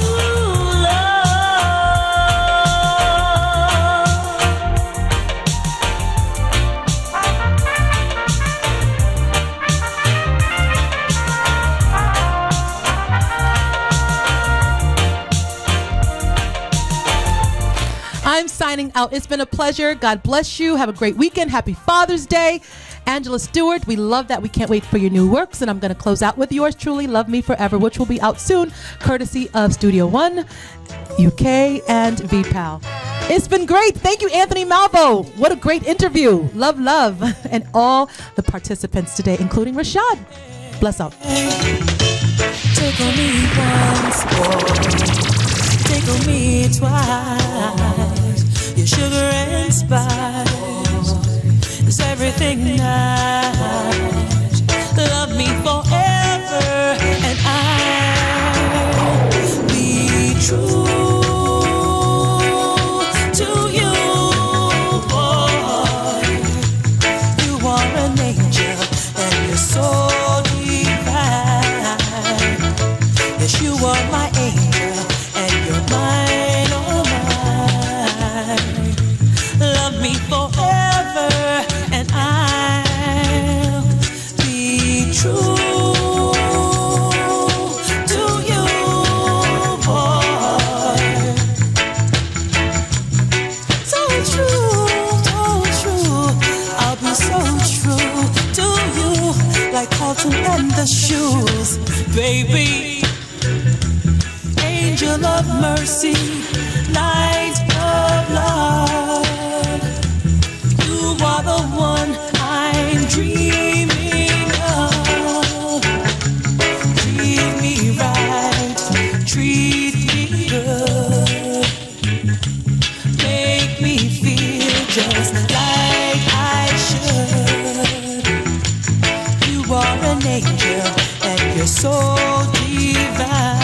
I'm signing out. It's been a pleasure. God bless you. Have a great weekend. Happy Father's Day. Angela Stewart, we love that. We can't wait for your new works. And I'm going to close out with yours truly, Love Me Forever, which will be out soon, courtesy of Studio One, UK, and VPAL. It's been great. Thank you, Anthony Malvo. What a great interview. Love, love. And all the participants today, including Rachaad. Bless up. Take on me once more, take on me twice. Your sugar and spice is everything nice. Love me forever, and I'll be true to you, boy. You are an angel, and you're so divine. Yes, you are my angel, and you're mine, oh mine. Love me forever, and I'll be true to you, boy. So true, I'll be so true to you, like cotton and the shoes, baby. Angel of mercy, light of love, just like I should. You are an angel and you're so divine.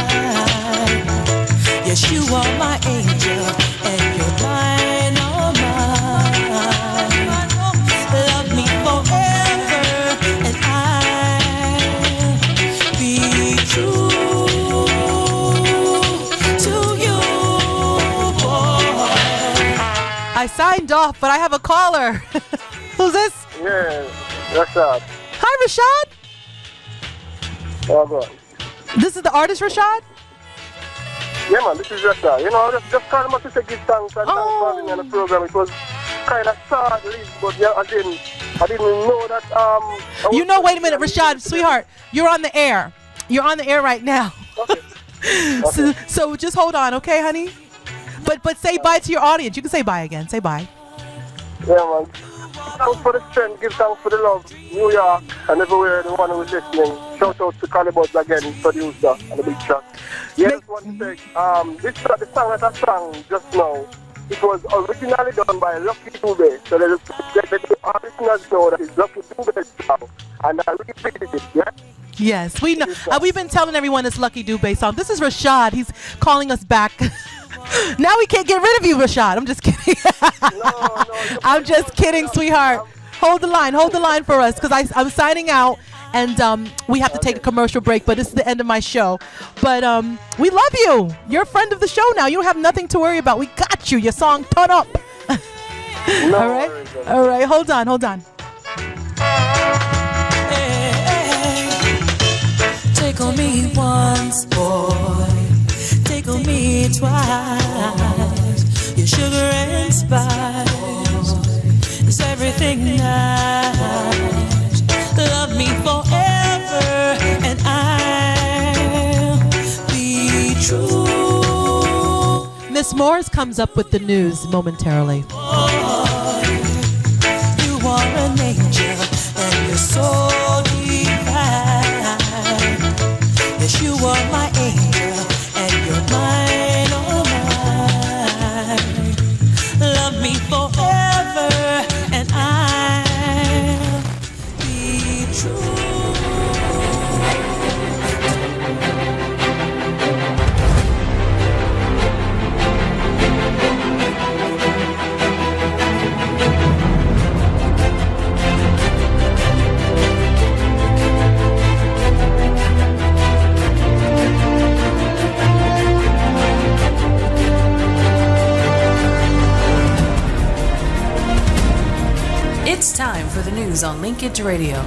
Yes, you are my angel and you're mine, oh mine. Love me forever and I'll be true to you, boy. I signed off, but I have a caller. Who's this? Yeah, Rachaad. Hi, Rachaad. Oh, God. This is the artist, Rachaad? Yeah, man, this is Rachaad. You know, just kind of to say give thanks and thanks for having me on the program. It was kind of sad, but yeah, I didn't know that. You know, wait a minute, Rachaad, sweetheart. You're on the air. You're on the air right now. Okay. So just hold on, okay, honey? But say bye to your audience. You can say bye again. Say bye. Yeah, man. Thanks for the strength, give thanks for the love. New York and everywhere, the one who is listening. Shout out to Calibud again, producer, and the big track. Yeah, just want to say, the song that I sang just now, it was originally done by Lucky Dube. So let the listeners know that it's Lucky Dube's song. And I repeated it, yeah? Yes, we know. We've been telling everyone it's Lucky Dube song. This is Rachaad. He's calling us back. Now we can't get rid of you, Rachaad. I'm just kidding. I'm just kidding, sweetheart. Hold the line for us, because I'm signing out, and we have to take a commercial break. But this is the end of my show. But we love you. You're a friend of the show now. You have nothing to worry about. We got you. Your song, turn up. All right. Hold on. Tickle me once, boy. Tickle me twice. Your sugar and spice is everything nice. Love me forever and I'll be true. Miss Morris comes up with the news momentarily. You are an angel and you're so divine. Yes, you are my angel and you're mine, oh mine. Love me forever and I'll be true. It's time for the news on Linkage Radio.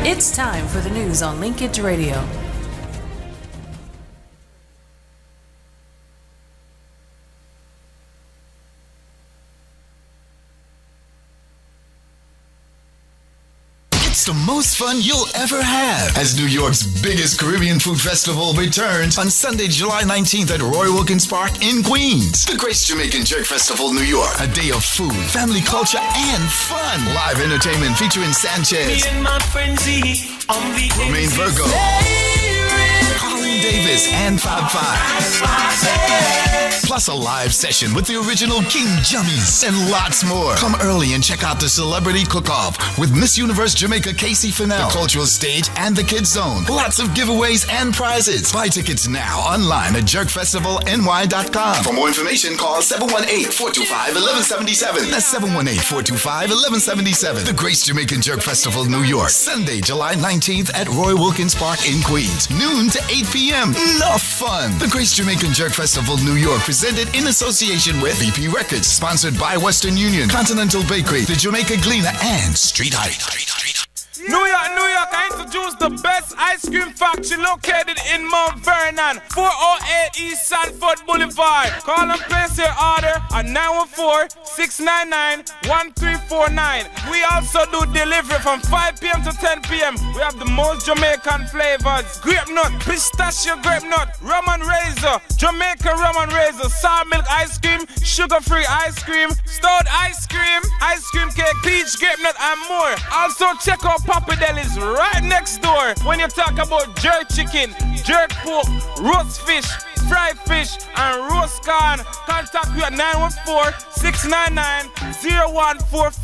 It's time for the news on Linkage Radio. It's the most fun you'll ever have as New York's biggest Caribbean food festival returns on Sunday, July 19th at Roy Wilkins Park in Queens. The Grace Jamaican Jerk Festival, New York. A day of food, family culture, and fun. Live entertainment featuring Sanchez, Romaine Virgo, Colin Davis, and Fab Five. Plus a live session with the original King Jammies and lots more. Come early and check out the Celebrity Cook-Off with Miss Universe Jamaica Casey Fennell, the Cultural Stage, and the Kids Zone. Lots of giveaways and prizes. Buy tickets now online at jerkfestivalny.com. For more information, call 718-425-1177. That's 718-425-1177. The Grace Jamaican Jerk Festival, New York. Sunday, July 19th at Roy Wilkins Park in Queens. Noon to 8 p.m. Enough fun. The Grace Jamaican Jerk Festival, New York, presented in association with VP Records. Sponsored by Western Union, Continental Bakery, the Jamaica Gleaner, and Street Height. New York, I introduce the best ice cream factory located in Mount Vernon, 408 East Sanford Boulevard. Call and place your order at 914-699-1349. We also do delivery from 5 p.m. to 10 p.m. We have the most Jamaican flavors: grape nut, pistachio grape nut, rum and razor, Jamaican rum and razor, sour milk ice cream, sugar-free ice cream, stout ice cream cake, peach grape nut, and more. Also check out Papa Deli's right next door. When you talk about jerk chicken, jerk pork, roast fish, fried fish, and roast corn, contact you at 914-699-0145.